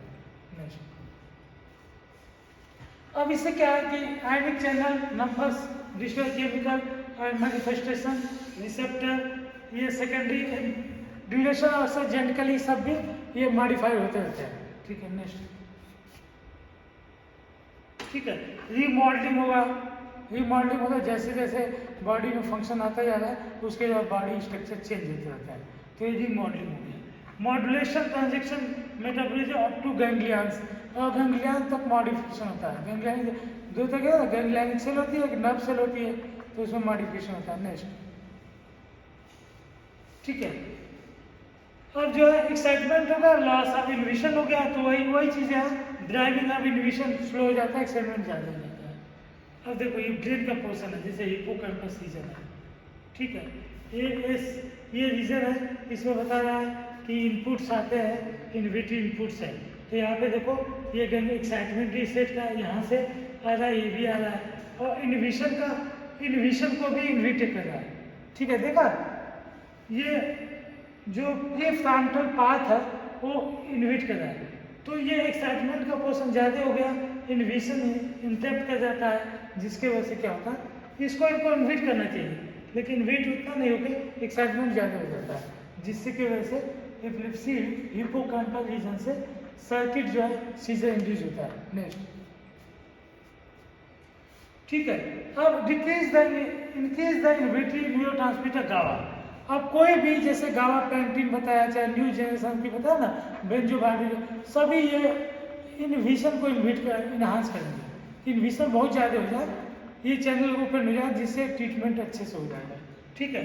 नेक्स्ट, अब इससे क्या है कि आयनिक चैनल नंबर्स, डिजिटल केमिकल और मैनिफेस्टेशन रिसेप्टर, ये सेकेंडरी ड्यूरेशन और सर्जेंटिकली सब भी ये मॉडिफाई होते रहते हैं, ठीक है। नेक्स्ट, ठीक है, रीमॉडलिंग होगा, रीमॉडलिंग होगा जैसे जैसे बॉडी में फंक्शन आता जा रहा है उसके बाद बॉडी स्ट्रक्चर चेंज होता रहता है, तो ये रीमॉडलिंग हो गया। Modulation transaction metabolism up to ganglions, और गैंग्लियन तक मॉडिफिकेशन होता है, गैंग्लियन दो तक है, गैंग्लियनिक सेल होती है, एक नर्व सेल होती है, तो उसमें मॉडिफिकेशन होता है। नेक्स्ट, ठीक है, अब जो है एक्साइटमेंट हो गया, लॉस ऑफ इनहिबिशन हो गया, तो वही चीज़ है, ड्राइविंग ऑफ इनहिबिशन स्लो हो जाता है, एक्साइटमेंट ज़्यादा हो जाता है। अब देखो ये ब्रेन का पोर्शन है, जैसे हिपोकैम्पस रीजन है, ठीक है, ये रीजन है, इसमें बता रहा है कि इनपुट्स आते हैं, इनहिबिटरी इनपुट्स है, तो यहाँ पे देखो ये एक्साइटमेंट स्टेट का यहाँ से आ रहा है, ये भी आ रहा है, और इनहिबिशन को भी इनहिबिट कर रहा है। ठीक है, देखा ये जो प्रीफ्रंटल पाथ है वो इनहिबिट कर रहा है, तो ये एक्साइटमेंट का पोर्शन ज़्यादा हो गया, इनहिबिशन इंटरप्ट कर जाता है, जिसके वजह से क्या होता है इसको इनहिबिट करना चाहिए, लेकिन इनहिबिट उतना नहीं होकर एक्साइटमेंट ज़्यादा हो जाता है, जिससे की वजह से एपिलेप्सी हिप्पोकैम्पल रीजन से सर्किट जो है सीजर इंड्यूस होता है। नेक्स्ट, ठीक है, अब इंक्रीज द इनहिबिटरी न्यूरोट्रांसमीटर गावा। अब कोई भी जैसे गावा पेंटिन बताया, चाहे न्यू जनरेशन की बताया ना, बेंजोबाइडिन, सभी ये इनहिबिशन को इनहांस करेंगे। इनहिबिशन बहुत ज़्यादा हो जाए, ये चैनल ओपन हो जाए, जिससे ट्रीटमेंट अच्छे से हो जाएगा। ठीक है,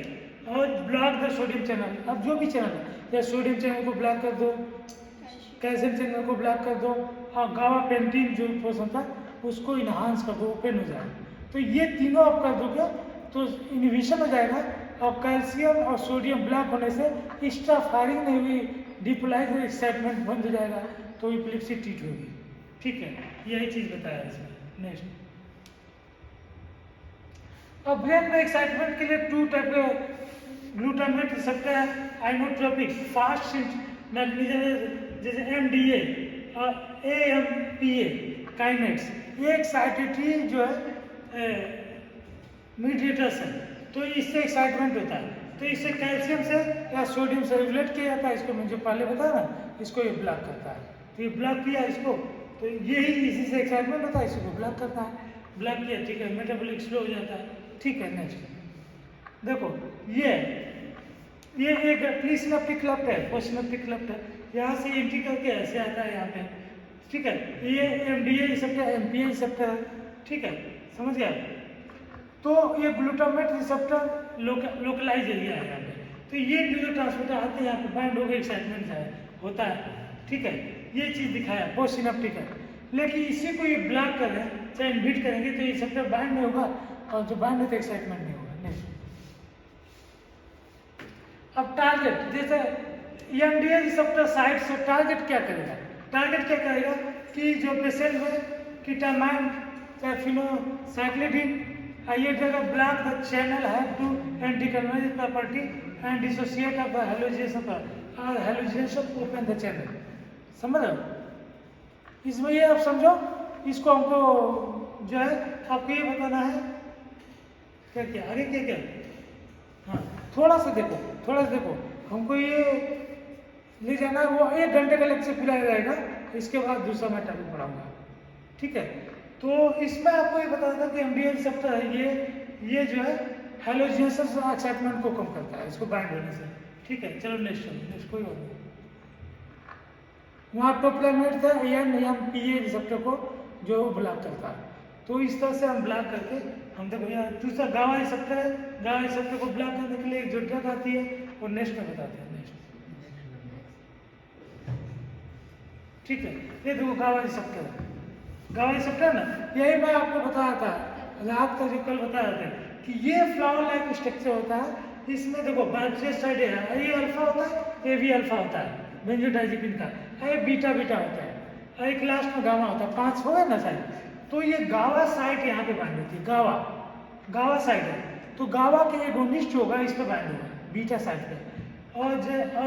और ब्लॉक द सोडियम चैनल। अब जो भी चैनल है, या सोडियम चैनल को ब्लॉक कर दो, कैल्शियम चैनल को ब्लॉक कर दो, और गावा पेंटिन जो पोर्शन था उसको इनहांस कर दो, ओपन हो जाए। तो ये तीनों आप कर दोगे तो इनहिबिशन हो जाएगा, और कैल्शियम और सोडियम ब्लॉक होने से एक्स्ट्रा फायरिंग नहीं हुई, डिपोलाइज एक्साइटमेंट बंद हो जाएगा, तो एपिलेप्सी ट्रीट होगी। ठीक है, यही चीज़ बताया इसमें। नेक्स्ट, अब ब्रेन में एक्साइटमेंट के लिए 2 टाइप के ग्लूटामेट रिसेप्टर है, आइनोट्रोपिक फास्ट मैग्नीशियम जैसे एमडीए और एएमपीए काइनेट्स, ये एक्साइटेटरी जो है मीडिएटर्स है, तो इससे एक्साइटमेंट होता है। तो इससे कैल्शियम से या सोडियम से रेगुलेट किया जाता है, इसको मुझे पहले बताया ना, इसको ये ब्लॉक करता है, तो ये ब्लॉक किया इसको, तो यही इसी से एक्साइटमेंट होता है, इसको ब्लॉक करता है, ब्लॉक किया, ठीक है, मेटाबॉलिक स्लो हो जाता है। ठीक है, नेक्स्ट देखो, ये एक प्रीसिनेप्टिक क्लफ्ट है, पोस्टसिनेप्टिक क्लफ्ट है, यहाँ से एंट्री करके ऐसे आता है यहाँ पे। ठीक है, ये एमडीए रिसेप्टर, एमपीए रिसेप्टर है। ठीक है, समझ गया। तो ये ग्लूटामेट रिसेप्टर लोकलाइज एरिया है यहाँ पे, तो ये न्यूरोट्रांसमीटर आते हैं यहाँ पे, बाइंड हो गए, एक्साइटमेंट होता है। ठीक है, ये चीज़ दिखाया पोस्टसिनेप्टिक है, लेकिन इसी को ये ब्लॉक कर रहे हैं, चाहे इनहिबिट करेंगे तो ये रिसेप्टर बाइंड नहीं होगा, और जो बाइंड होता है एक्साइटमेंट नहीं होगा। नेक्स्ट, अब टारगेट, जैसे एमडीए रिसेप्टर साइट से टारगेट क्या करेगा, कि जो पेशेंट में कीटामाइन चाहे फिनोसाइक्लिडिन, ये जगह ब्लॉक द चैनल है to anticonvulsant property and dissociate of the halogenation open the channel. समझ रहे हो, इसमें ये आप समझो, इसको हमको जो है आपको ये बताना है क्या क्या, आगे क्या क्या। हाँ, थोड़ा सा देखो, हमको ये ले जाना, वो 1 घंटे का लेक्चर पूरा जाएगा, इसके बाद दूसरा मैं टॉपिक पढ़ाऊंगा। ठीक है, तो इसमें आपको ये बताया था कि एमडीए रिसेप्टर है, ये जो है हैलोजिनेशन एक्साइटमेंट को कम करता है, इसको बाइंड होने से। ठीक है, चलो नेक्स्ट कोई और नहीं। वहाँ टोप्लामेट था एएमपीए रिसेप्टर को जो ब्लॉक करता है, तो इस तरह से हम ब्लॉक करके हम देखो यहाँ दूसरा गावा रिसेप्टर है, गावा रिसेप्टर को ब्लॉक करने के लिए एक जो ड्रग आती है वो नेक्स्ट में बताते हैं। नेक्स्ट, ठीक है, ये देखो गावा रिसेप्टर ना, यही मैं आपको बताया था, रात का जो कल बताया था कि ये फ्लावर लाइक स्ट्रक्चर होता है, इसमें देखो साइड है, ये अल्फा होता है, ये भी अल्फा होता है बेंजोडाइजेपिन का, ये बीटा होता है, एक लास्ट में गावा होता है, 5 हो गए ना साइड, तो ये गावा साइट यहाँ पे बाइंड होती है, गावा साइड है, तो गावा के एगोनिस्ट होगा, इस पे बाइंड होगा बीटा साइड पे, और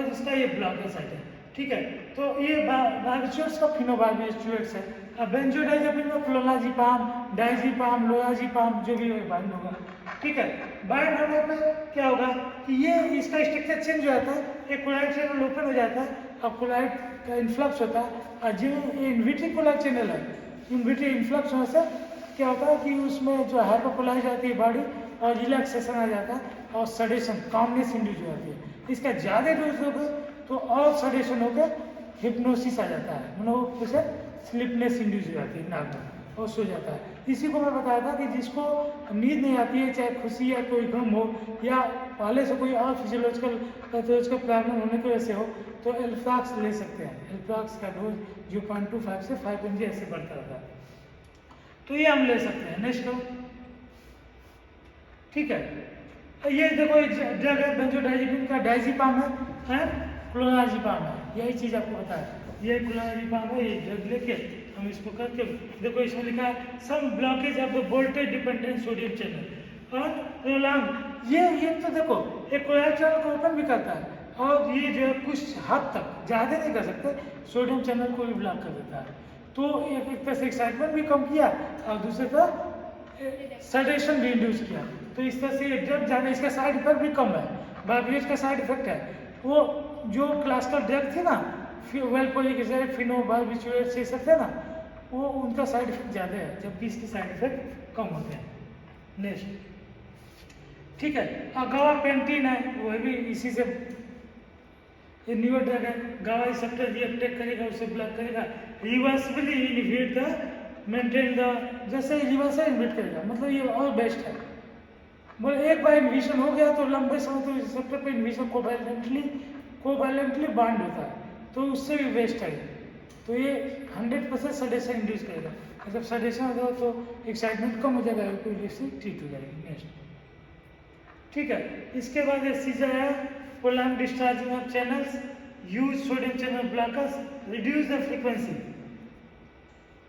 इसका ये ब्लॉकर साइड है। ठीक है, तो ये बार्बिट्यूरेट्स का फिनोबार्बिट्यूरेट्स है। अब बेंजोडाइजेपिन में क्लोनाजिपाम, डायजिपाम, लोराजिपाम जो भी बाइंड होगा। ठीक है, बाइंड होने में क्या होगा कि ये इसका स्ट्रक्चर चेंज हो जाता है, एक कोलाइड चैनल ओपन हो जाता है, और कोलाइड का इन्फ्लक्स होता है, और जो इनविट्री कोलाइड चैनल है, इनविट्री इन्फ्लक्स होने से क्या होता है कि उसमें जो हाइपोपोलाइज जाती है बॉडी, और रिलैक्सेशन आ जाता है, और सडेशन कामनेस इंड्यूस हो जाती है। इसका ज़्यादा डोज होगा तो और सडेशन होकर हिप्नोसिस आ जाता है, मतलब उसे स्लीपनेस इंड्यूस हो जाती है, नाक और सो जाता है। इसी को मैं बताया था कि जिसको नींद नहीं आती है, चाहे खुशी या कोई गम हो, या पहले से कोई और फिजियोलॉजिकल पैथोलॉजिकल प्रॉब्लम होने की वजह से हो, तो एल्फ्लॉक्स ले सकते हैं। एल्फ्लॉक्स का डोज 0.25 से 5 mg ऐसे बढ़ता रहता है, तो ये हम ले सकते हैं। नेक्स्ट करो, ठीक है, ये देखो ड्रग है बेंजोडाइजेपिन का, डायजिपाम है, क्लोनाजिपाम है, यही चीज़ आपको बताया। ये क्लोराडिपाम है, ये ड्रग लेके हम इसको करके देखो इसमें लिखा है some blockage of the voltage dependent sodium channel और प्रोलॉन्ग। ये तो देखो एक क्लोराइड चैनल को ओपन भी करता है और ये जो है कुछ हद तक, ज़्यादा नहीं कर सकते, सोडियम चैनल को भी ब्लॉक कर देता है। तो एक तरह से एक्साइटमेंट भी कम किया और दूसरे तरह सडेशन भी इंड्यूस किया। तो इस तरह से ड्रग ज़्यादा, इसका साइड इफेक्ट भी कम है। बारबिटरेट का साइड इफेक्ट है वो जो क्लासिकल ड्रग थे ना, वेलपोरिक एसिड, फिनोबारबिचुएट्स ये सब थे ना, वो उनका साइड इफेक्ट ज़्यादा है, जबकि इसके साइड इफेक्ट कम होते हैं। नेक्स्ट, ठीक है, और गाबापेंटिन है, वो भी इसी से, ये न्यूअर ड्रग है। गाबा रिसेप्टर रिएक्ट करेगा, उसे ब्लॉक करेगा, reversibly inhibit the maintain the, जैसे रिवर्सल इनहिबिट करेगा, मतलब ये और बेस्ट है। बोले एक बार इन्विशन हो गया तो लंबे समय तक रिसेप्टर पे इन्विशन कोवैलेंटली बाउंड होता है, तो उससे भी वेस्ट है। तो ये 100% सडेशन इंड्यूस करेगा। जब सडेशन हो जाए तो एक्साइटमेंट कम हो जाएगा, एपिलेप्सी ठीक हो जाएगी। नेक्स्ट, ठीक है, इसके बाद ये सीजर है, prolong discharging of channels, use sodium channel blockers, reduce the frequency.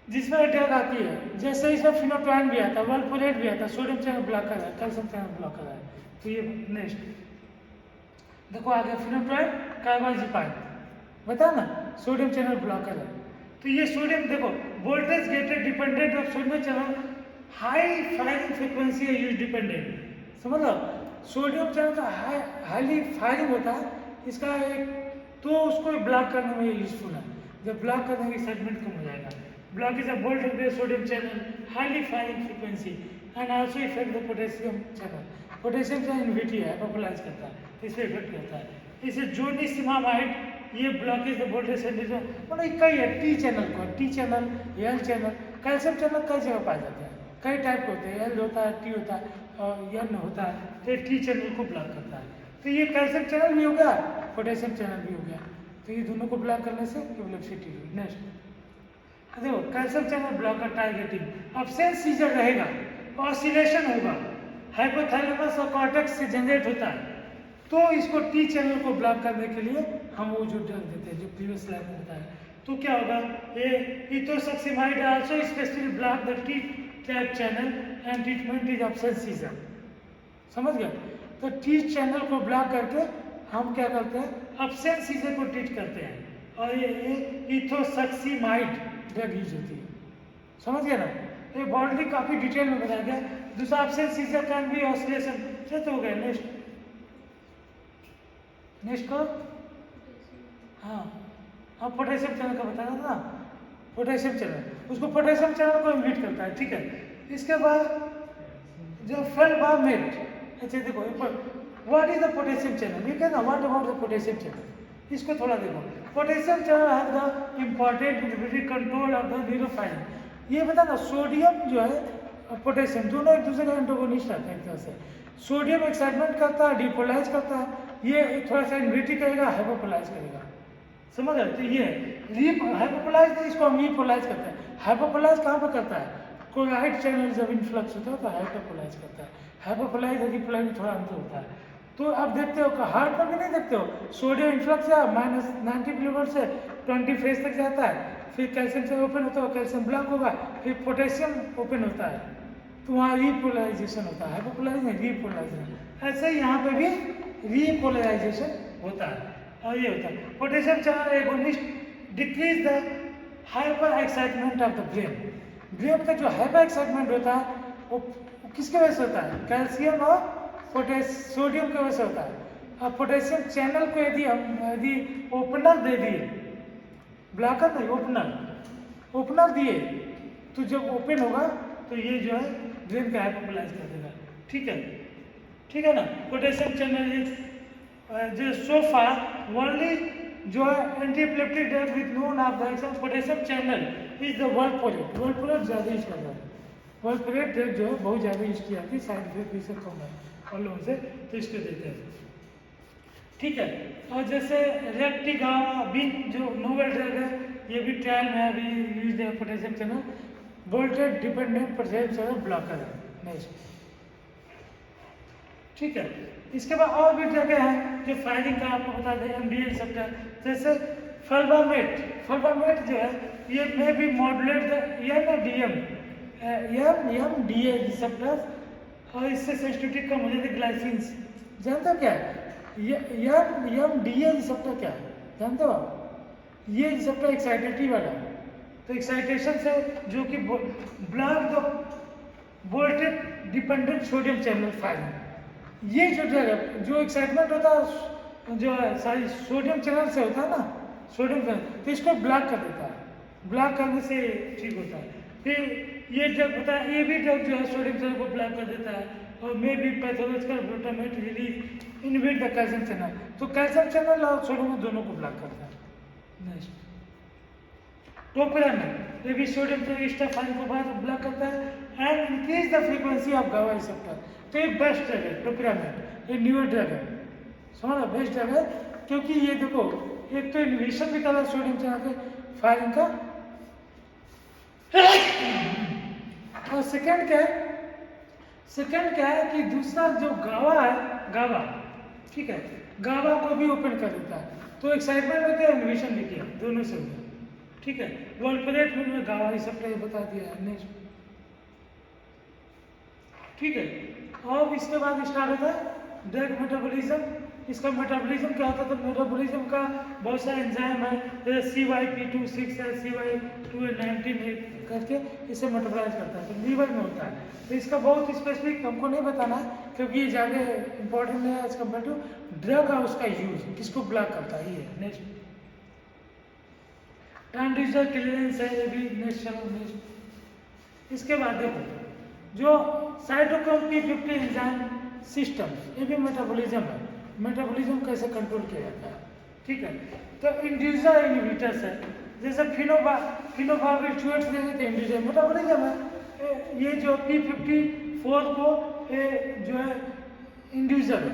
जिसमें ड्रग आती है, जैसे इसमें फिनोटोइन भी आता है, वल्पोरेट भी आता है, सोडियम चैनल ब्लॉकर है, कैल्शियम चैनल ब्लॉकर है। तो ये नेक्स्ट देखो आगे, फिनोटोइन कार्बाजिपाइन बता ना, सोडियम चैनल ब्लॉकर है। तो ये सोडियम देखो, voltage gated dependent of sodium channel, high firing frequency है यूज डिपेंडेंट। समझ लो, सोडियम चैनल का हाईली फायरिंग होता है, इसका एक तो उसको ब्लॉक करने में यूजफुल है। जब ब्लॉक करने की एक्साइटमेंट कम हो जाएगा। Blockage of voltage-based sodium channel, highly firing frequency, and also affect the potassium channel. Potassium channel inhibitor है, popularize करता है, इसे इफेक्ट करता है। इसे जोनिसिमामाइड, ये ब्लॉकेज द वोल्टेज सेंसर, मतलब कई है, टी चैनल को, T channel, L channel, calcium channel कई जगह पाए जाते हैं, कई टाइप होते हैं, एल होता है, टी होता है और एन होता है, तो टी चैनल को ब्लॉक करता है। तो ये कैल्शियम चैनल भी हो गया, पोटेशियम चैनल भी हो गया, तो ये दोनों को ब्लॉक करने से एपिलेप्सी ठीक होगी। नेक्स्ट देखो, calcium channel blocker targeting, absence seizure रहेगा, ऑसिलेशन होगा, हाइपोथैलेमस और कॉर्टेक्स से जनरेट होता है। तो इसको टी चैनल को ब्लॉक करने के लिए हम वो जो ड्रग देते हैं, जो प्रीवियस स्लाइड में बताया, तो क्या होगा, ये ethosuximide also specially block the T type channel and treatment is absence seizure. समझ गए? तो टी चैनल को ब्लॉक करके हम क्या करते हैं, एब्सेंस सीजर को ट्रीट करते हैं, और ये इथोसक्सिमाइड ड्रग यूज होती है। समझ गए ना? ये बॉडी काफी डिटेल में बताया गया। दूसरा option seizure can be oscillation, तो हो गया। नेक्स्ट को हाँ पोटेशियम चैनल का बताया था ना, पोटेशियम चैनल, उसको पोटेशियम चैनल को इन्हिबिट करता है। ठीक है, इसके बाद जो फेल्बामेट, अच्छा देखो what is the potassium channel, ये कहना what about the potassium channel, इसको थोड़ा देखो। Potassium channel has the important inhibitory control of the neurofiring. ये बता ना, सोडियम जो है और पोटेशियम दोनों एक दूसरे का एंटागोनिस्ट रहते हैं एक तरह से। सोडियम एक्साइटमेंट करता है, डिपोलाइज करता है, ये थोड़ा सा इनहिबिटरी करेगा, हाइपोपोलाइज करेगा। समझ रहे? तो ये हाइपोपोलाइज, इसको हम रीपोलाइज करते हैं। हाइपोपोलाइज कहाँ पर करता है, क्लोराइड चैनल जब इन्फ्लक्स होता है तो हाइपोपोलाइज करता है। हाइपोपोलाइज और रीपोलाइज में थोड़ा अंतर होता है। तो आप देखते हो हार्ट पर भी नहीं देखते हो, सोडियम इन्फ्लक्स है -90 किलोवोल्ट से 20 फेज तक जाता है, फिर कैल्शियम से ओपन होता है, कैल्शियम ब्लॉक होगा, फिर पोटेशियम ओपन होता है, तो वहाँ रीपोलराइजेशन होता है। हाइपोपोलाइज नहीं, रीपोलराइजेशन। ऐसे ही यहाँ पे भी रीपोलराइजेशन होता है, और ये होता है potassium channel agonist decrease the hyper excitement of the brain. Brain का जो हाइपर एक्साइटमेंट होता है वो किसके वजह से होता है, कैल्शियम और सोडियम की वजह से होता है। और पोटेशियम चैनल को यदि ओपनर दे दिए, ब्लॉकर नहीं, ओपनर दिए, तो जब ओपन होगा तो ये जो है ब्रेन का हाइपोपोलाइज कर देगा। ठीक है ना। पोटेशियम चैनल जो सोफा ओनली जो है antiepileptic drug with known of the action potassium channel is the valproate ज़्यादा यूज करता है। वल्पोरेट ड्रग जो है बहुत ज़्यादा यूज की जाती है, साइड इफेक्ट भी से कम है और लोगों से, तो इसको देते हैं। ठीक है, और जैसे रेक्टिगाविन जो नोवेल ड्रग है, ये भी ट्रायल में अभी यूज है, potassium channel voltage dependent potassium channel blocker है। नेक्स्ट, ठीक है, इसके बाद और भी जगह हैं जो फायरिंग का आपको बता दें, एमडीए रिसेप्टर, जैसे फल्वामेट जो है ये may be modulate the M D A receptors और इससे सेंसिटिविटी कम हो जाती है ग्लाइसिन्स। जानते हो क्या है एम डी ए रिसेप्टर क्या है जानते हो आप? ये रिसेप्टर एक्साइटेटिव वाला है, तो एक्साइटेशन से जो कि block the voltage dependent sodium channel firing, ये जो ड्रग है जो एक्साइटमेंट होता है जो है सारी सोडियम चैनल से होता है ना, सोडियम चैनल, तो इसको ब्लॉक कर देता है, ब्लॉक करने से ठीक होता है। फिर ये ड्रग होता है ये भी ड्रग जो है सोडियम चैनल को ब्लॉक कर देता है और may be pathological glutamate release inhibit the calcium channel, तो कैल्शियम चैनल और सोडियम दोनों को ब्लॉक करता है। नेक्स्ट टोपिरामेट, ये भी सोडियम चैनल स्टेफाइन को बाद ब्लॉक करता है and increase the frequency of गावा रिसेप्टर। तो ये बेस्ट ड्रग है टोपिरामेट, ये न्यूअर ड्रग है, समझ लो बेस्ट ड्रग है क्योंकि ये देखो एक तो इनहिबिशन भी करता है सोडियम चैनल के फायरिंग का और सेकंड क्या है कि दूसरा जो गावा है गावा, ठीक है, गावा को भी ओपन कर देता है, तो एक्साइटमेंट होता है इनहिबिशन भी किया दोनों से होता है, ठीक है। वॉल्परेट में गावा रिसेप्टर ये बता दिया है। नेक्स्ट ठीक है, अब इसके बाद स्टार्ट होता है ड्रग मेटाबॉलिज्म। इसका मेटाबॉलिज्म क्या होता है? तो मेटाबॉलिज्म का बहुत सारे एंजाइम है जैसे CYP26 है, CY219 है करके इसे मेटाबॉलाइज करता है, तो लीवर में होता है। तो इसका बहुत स्पेसिफिक हमको नहीं बताना क्योंकि ये ज़्यादा इंपॉर्टेंट है एज कम्पेयर टू ड्रग और उसका यूज किसको ब्लॉक करता है ये। नेक्स्ट ट्रांसड्यूसर क्लियरेंस है, ये भी नेक्स्ट चलो नेक्स्ट। इसके बाद देखो जो साइटोक्रोम P50 एंजाइम सिस्टम, ये भी मेटाबॉलिज्म है, मेटाबॉलिज्म कैसे कंट्रोल किया जाता है, ठीक है। तो इंड्यूसर इनहिबिटर्स है जैसे फिनोबार्बिटूरेट्स देते हैं, इंड्यूसर मेटाबॉलिज्म है। ये जो P54 को जो है इंड्यूसर है,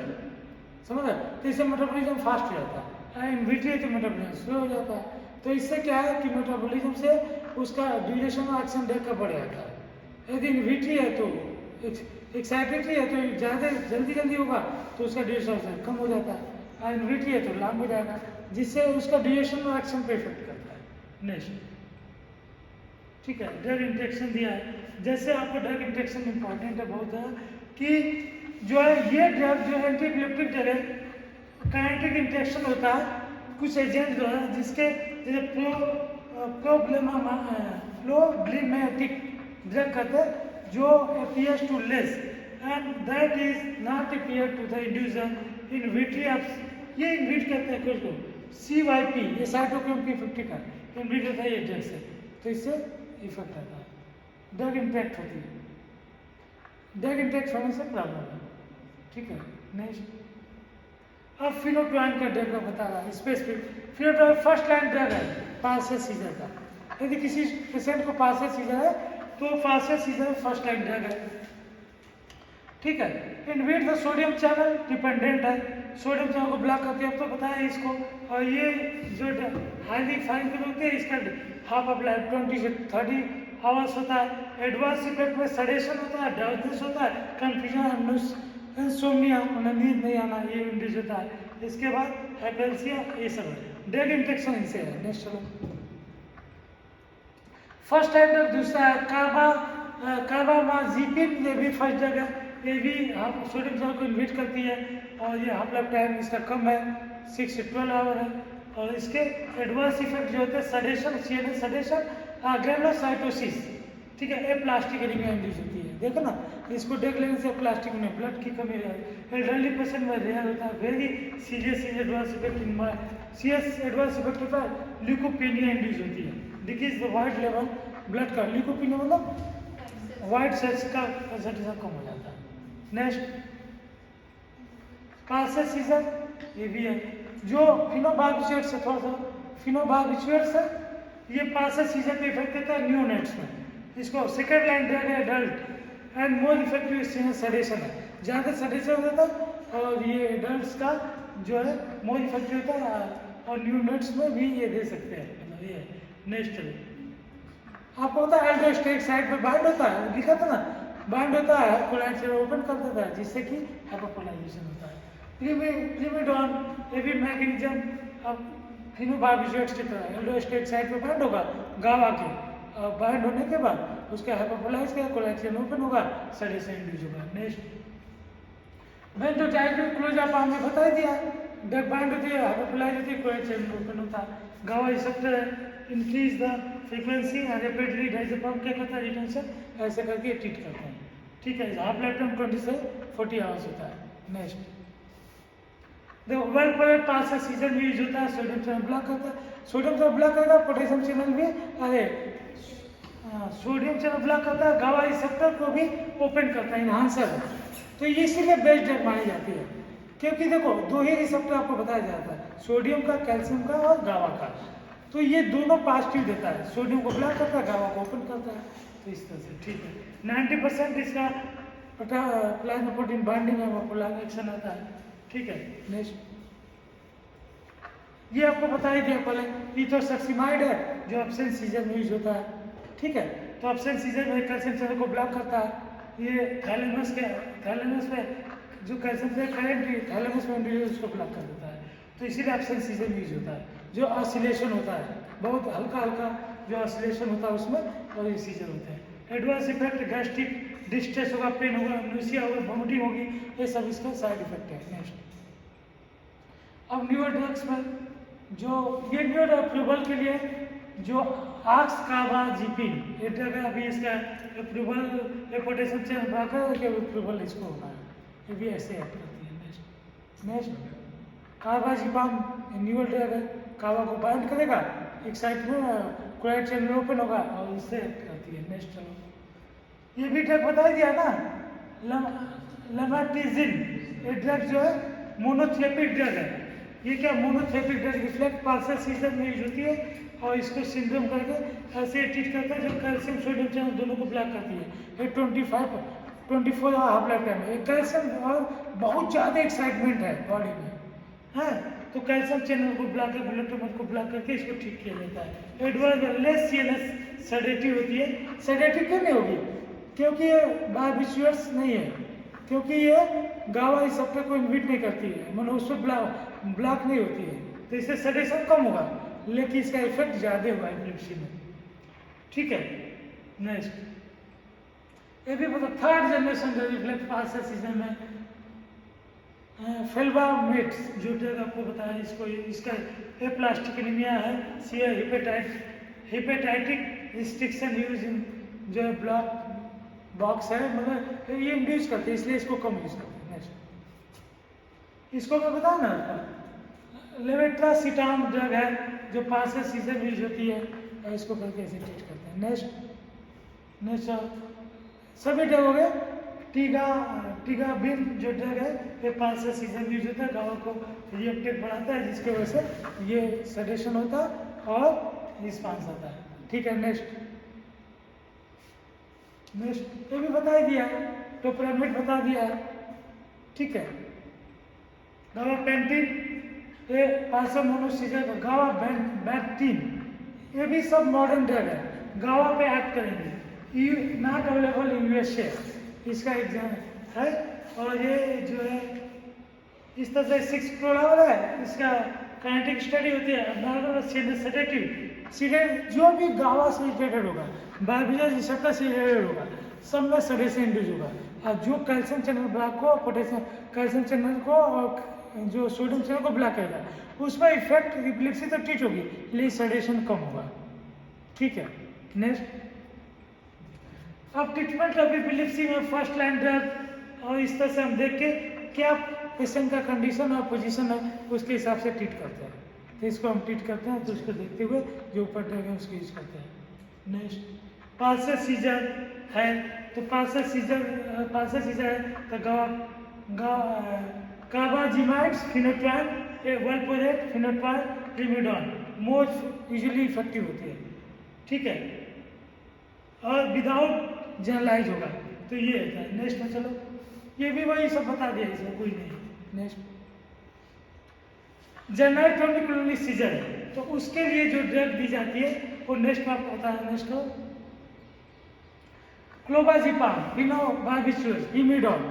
समझ रहे, तो इससे मेटाबॉलिज्म फास्ट हो जाता है, इनविट्रो तो मेटाबॉलिज्म स्लो हो जाता है। तो इससे क्या है कि मेटाबॉलिज्म से उसका ड्यूरेशन ऑफ एक्शन डेक का बढ़ जाता है। यदि इनविट्री है तो एक्साइटेटरी है तो ज़्यादा जल्दी होगा तो उसका ड्यूरेशन ऑफ कम हो जाता है, और इनविट्री है तो लॉन्ग हो जाएगा जिससे उसका ड्यूरेशन ऑफ एक्शन पे इफेक्ट करता है। नेक्स्ट ठीक है, ड्रग इंट्रैक्शन दिया है, जैसे आपको ड्रग इंट्रैक्शन इंपॉर्टेंट है बहुत है कि जो है ये ड्रग जो एंटी एपिलेप्टिक ड्रग है काइनेटिक इंट्रैक्शन होता है कुछ एजेंट द्वारा जिसके जैसे प्रोब्लेमेटिक ड्रग कहते हैं जो appears to less and that is not appear to the inducer in vitro। ये इनविट कहते हैं को CYP, ये साइटोक्रोम P50 का इनविट होता है ये ड्रग से, तो इससे इफेक्ट आता है, ड्रग इंपैक्ट होती है, ड्रग इंपैक्ट होने से प्रॉब्लम है, ठीक है। नेक्स्ट अब फिनोटोइन का ड्रग का बता रहा है specific. Phenytoin first line drug है पार्शियल सीजर का, यदि किसी पेशेंट को पार्शियल सीजर है तो partial seizure first line drug है, ठीक है। Inhibit the sodium channel dependent है, सोडियम चैनल को ब्लॉक करती है, अब तो बताया इसको। और ये जो हाईली फाइन होते हैं इसका हाफ ऑफ लाइफ 20 से 30 आवर्स होता है। एडवांस इफेक्ट में सडेशन होता है, डाउटनेस होता है, कंफ्यूजन, इंसोम्निया, नींद नहीं आना, ये इंड्यूस होता है। इसके बाद हाइपेल्सिया, ये सब है, ड्रग इंफेक्शन इनसे है। नेक्स्ट चलो, फर्स्ट एडर, दूसरा है कार्बामाजिपिन, ये भी फर्स्ट ड्रग है, ये भी सोडियम चैनल को इनहिबिट करती है और ये हाफ लाइफ टाइम इसका कम है 6 से 12 आवर है। और इसके एडवर्स इफेक्ट जो होते हैं सडेशन, सीएनएस सडेशन, ग्रेनुलोसाइटोसिस, ठीक है, ये प्लास्टिक एनीमिया इंड्यूस होती है, देखो ना इसको देख लेने से प्लास्टिक में ब्लड की कमी है, एल्डरली पेशेंट में रेयर होता है, very serious adverse effect in serious adverse effect होता है, ल्यूकोपेनिया इंड्यूस होती है, decrease the white level blood का, ल्यूकोपेनिया मतलब वाइट सेल्स का कंसंट्रेशन कम हो जाता है। नेक्स्ट पार्शियल सीजर, ये भी है जो फिनोबार्बिचुएट्स से थोड़ा सा फिनोबार्बिचुएट्स है, ये पार्शियल सीजर पे इफेक्ट करता है न्यूनेट्स में। इसको सेकेंड लाइन ड्रग है adult and more effective sedation है, ज़्यादा सडेशन होता है और ये एडल्ट का जो है मोर इफेक्टिव होता है और न्यूनेट्स में भी ये दे सकते हैं, ये नेक्स्ट आपको पता है एल्डोस्टेट साइड पे बाइंड होता है, लिखा था ना, बाइंड होता है कोलाइड से ओपन कर देता है जिससे कि हाइपोपोलाइजेशन होता है। प्रिमिडॉन, ये भी मैकेनिज्म अब फिनोबार्बिटरेट्स की तरह एल्डोस्टेट साइड पे बाइंड होगा गावा के, और बाइंड होने के बाद उसका हाइपोपोलाइज का कोलेक्शन ओपन होगा, सेडेशन इंड्यूस होगा। नेक्स्ट बेंजोडाइजीपाम क्लोज आप हमने बता दिया, ड्रग बाइंड होती है, हाइपोपोलाइज होती है, कोलेक्शन ओपन होता है। गावा receptor increase the frequency and rapidly diazepam क्या करता है रिटेंशन, ऐसे करके ट्रीट करते हैं। ठीक है, हाफ लाइफ टाइम 20 से 40 आवर्स होता है। नेक्स्ट देखो वेल पोलेट पास सीजन भी यूज होता है, सोडियम चैनल ब्लॉक करता है, सोडियम चैनल ब्लॉक करेगा, पोटेशियम चैनल भी, अरे सोडियम चैनल ब्लॉक करता है, गावा रिसेप्टर को भी ओपन करता है, इनहांसर है। तो ये इसीलिए बेस्ट ड्रग मानी जाती है, क्योंकि देखो दो ही रिसेप्टर आपको बताया जाता है, सोडियम का, कैल्शियम का और गावा का। तो ये दोनों पॉजिटिव देता है, सोडियम को ब्लॉक करता है, गावा को ओपन करता है। तो इस तरह से ठीक है, 90% इसका प्लाज्मा प्रोटीन बाइंडिंग है, वो पोलर एक्शन आता है। ठीक है, नेक्स्ट ये आपको बता ही दिया पहले, इथोसक्सीमाइड है जो एब्सेंट सीजर में यूज होता है। ठीक है, तो एब्सेंट सीजर में कैल्शियम चैनल को ब्लॉक करता है, ये थैलेमस में जो कैल्शियम चैनल करंट थैलेमस में इंड्यूस उसको ब्लॉक कर देता है। तो इसीलिए एब्सेंट सीजर में यूज होता है, जो ऑसिलेशन होता है, बहुत हल्का हल्का जो ऑसिलेशन होता है उसमें, और ये सीजर होते हैं। एडवर्स इफेक्ट गैस्ट्रिक डिस्ट्रेस होगा, पेन होगा, नूसिया होगा, वोमिटिंग होगी, ये सब इसका साइड इफेक्ट है। नेक्स्ट अब न्यूरो ड्रग्स में जो ये न्यूरो अप्रूवल के लिए जो आक्सकार्बाजीपिन ये ड्रग है, अभी इसका अप्रूवल पोटेशियम चैनल ब्लॉकर के अप्रूवल इसको होना है, ये भी ऐसे एक्ट करती है। नेक्स्ट कार्बाजीपाम न्यूरो ड्रग है, कावा को बाइंड करेगा, एक साइड में क्लोराइड चैनल ओपन होगा और इससे एक्ट करती है। नेक्स्ट चलो ये भी ड्रग बता दिया ना, लमाटिजिन ये ड्रग जो है मोनोथेरेपिक ड्रग है। ये क्या मोनोथेरेपिक ड्रग रिफ्लेक्ट पाल्सर सीजन में यूज होती है, और इसको सिंड्रोम करके ऐसे ट्रीट करता है जो कैल्शियम सोडियम चैनल दोनों को ब्लॉक करती है। ये 24 हाफ लाइफ टाइम है, कैल्शियम और बहुत ज़्यादा एक्साइटमेंट है बॉडी में, है तो कैल्शियम चैनल को ब्लॉक कर, ब्लड ट्यूमर को ब्लॉक करके इसको ठीक किया जाता है। एडवर्स लेस सीएनएस सेडेटिव होती है, सेडेटिव क्यों नहीं होगी, क्योंकि ये बारबिचुअर्स नहीं है, क्योंकि ये गावा रिसेप्टर को इनहिबिट नहीं करती है, मतलब उस पर ब्लॉक नहीं होती है, तो इससे सेडेशन कम होगा, लेकिन इसका इफेक्ट ज़्यादा होगा एपिलेप्सी में। ठीक है, नेक्स्ट ये भी पता, थर्ड जनरेशन जो रिफ्लेक्ट पाल्सर सीजन में फेल्बामेट्स जो ड्रग आपको बताया, इसको इसका एप्लास्टिक एनीमिया है, सीयर हिपेटाइटिक रिस्ट्रिक्शन यूज इन जो है ब्लॉक बॉक्स है, मतलब ये इंड्यूस करते हैं, इसलिए इसको कम यूज करते हैं। नेक्स्ट इसको मैं बताया ना आपका, लेवेट्रासिटाम ड्रग है जो पाल्सर सीजन में यूज होती है, और इसको करके ऐसे ट्रीट करते हैं। नेक्स्ट सभी ड्रग हो गए। टीगाबिन जो ड्रग है ये पाल्सर सीजन में यूज होता है, गावा को रिएक्टेड बढ़ाता है, जिसकी वजह से ये सेडेशन होता है और रिस्पांस आता है। ठीक है, नेक्स्ट ये भी बता ही दिया, टोपरामेट बता दिया। ठीक है, गावा पेंटिन ये पाल्सर मोनोसीजर, गावा बैक्टीन ये भी सब मॉडर्न ड्रग है, गावा पे एक्ट करेंगे, नॉट अवेलेबल इन यूएसए इसका एग्जाम है। और ये जो है इस तरह से 6 क्लोरावल है, इसका काइनेटिक स्टडी होती है, सेडेटिव जो भी गावा से रिलेटेड होगा, बारबिटरेट रिसेप्टर से रिलेटेड होगा, सब में सेडेशन इंड्यूस होगा। और जो कैल्शियम चैनल ब्लॉक को, पोटेशियम कैल्शियम चैनल को और जो सोडियम चैनल को ब्लॉक करेगा, उसमें इफेक्ट एपिलेप्सी तो ट्रीट होगी, लेकिन सेडेशन कम होगा। ठीक है, नेक्स्ट अब ट्रीटमेंट ऑफ एपिलेप्सी में फर्स्ट लाइन ड्रग, और इस तरह से हम देख के क्या पेशेंट का कंडीशन और पोजीशन है उसके हिसाब से ट्रीट करते हैं, तो इसको हम ट्रीट करते हैं, तो उसको देखते हुए जो ऊपर ड्रग है उसको यूज करते हैं। नेक्स्ट पाल्सर सीजर है, तो पाल्सर सीजर है तो कार्बाजीमाइड्स, फिनोट्राइल, वेलपोरेट, फिनोट्राइल, ट्रिमिडॉन मोस्ट यूजुअली इफेक्टिव होती है। ठीक है, और विदाउट जनरलाइज होगा, तो ये है। नेक्स्ट में चलो, ये भी वही सब बता दिया, इसमें कोई नहीं। नेक्स्ट जनरल टोनिकुलर सीजर है, तो उसके लिए जो ड्रग दी जाती है वो नेक्स्ट में आपको बताया। नेक्स्ट को क्लोबाजीपाम, फिनोबार्बिटरेट, इमिडॉन,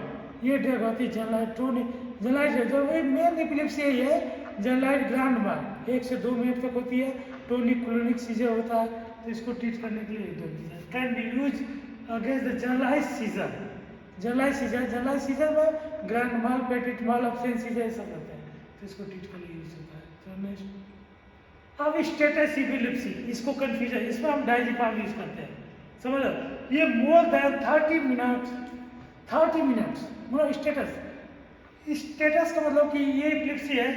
ये ड्रग होती है जनरल टोनिक, जनरलाइज जो मेन एपिलेप्सी है, जनरलाइज ग्रांड मार 1 से 2 मिनट तक होती है, टोनिक क्लोनिक सीजर होता है, तो इसको ट्रीट करने के लिए drug can be use against the generalise seizure. Generalise seizure में grand mal, petit mal, absent seizure ये सब रहता है, तो इसको ट्रीट करने के लिए यूज होता है। तो नेक्स्ट अब स्टेटस इपिलिप्सी, इसको कन्फ्यूजन, इसमें हम डायजिपाम यूज करते हैं, समझ लो। ये मोर देन 30 मिनट्स मतलब स्टेटस का मतलब कि ये इपिलिप्सी है,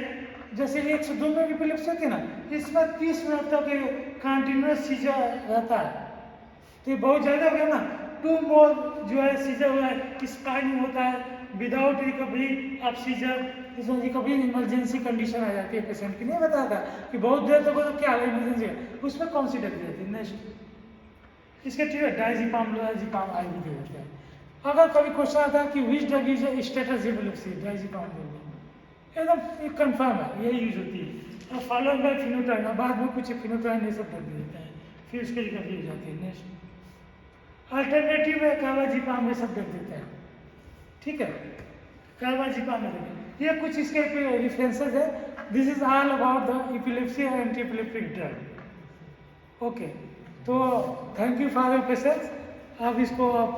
जैसे 1 से 2 मिनट इपिलिप्सी होती है ना, इसमें 30 मिनट तक कंटिन्यूस सीजर रहता है, तो ये बहुत ज़्यादा हो गया ना। 2 मोर जो है सीजर हुआ है, स्पाइनिंग होता है विदाउट रिकवरी ऑफ सीजर, इसमें रिकवरी इमरजेंसी कंडीशन आ जाती है पेशेंट की, नहीं बताता कि बहुत देर तक हो तो क्या है इमरजेंसी है, उसमें कौन सी ड्रग देती है। नेक्स्ट इसके ठीक है डायजिपाम, लोराजिपाम आईवी दे देते हैं। अगर कभी क्वेश्चन आता है कि which drug is status इपिलिप्सी, diazepam दे देंगे, एकदम कंफर्म है यही यूज होती है। और फॉलोइंग बाय फिनोट्राइन, बाद में कुछ फिनोट्राइन ये सब ड्रग दे देते हैं, फिर उसकी रिकवरी हो जाती है। नेक्स्ट अल्टरनेटिव में कार्बाजिपाम ये सब ड्रग देते हैं, ठीक है, कार्बाजिपाम में देते। ये कुछ इसके रेफरेंसेस है, this is all about the epilepsy and anti epileptic drug. Okay, तो thank you for your patience. अब इसको आप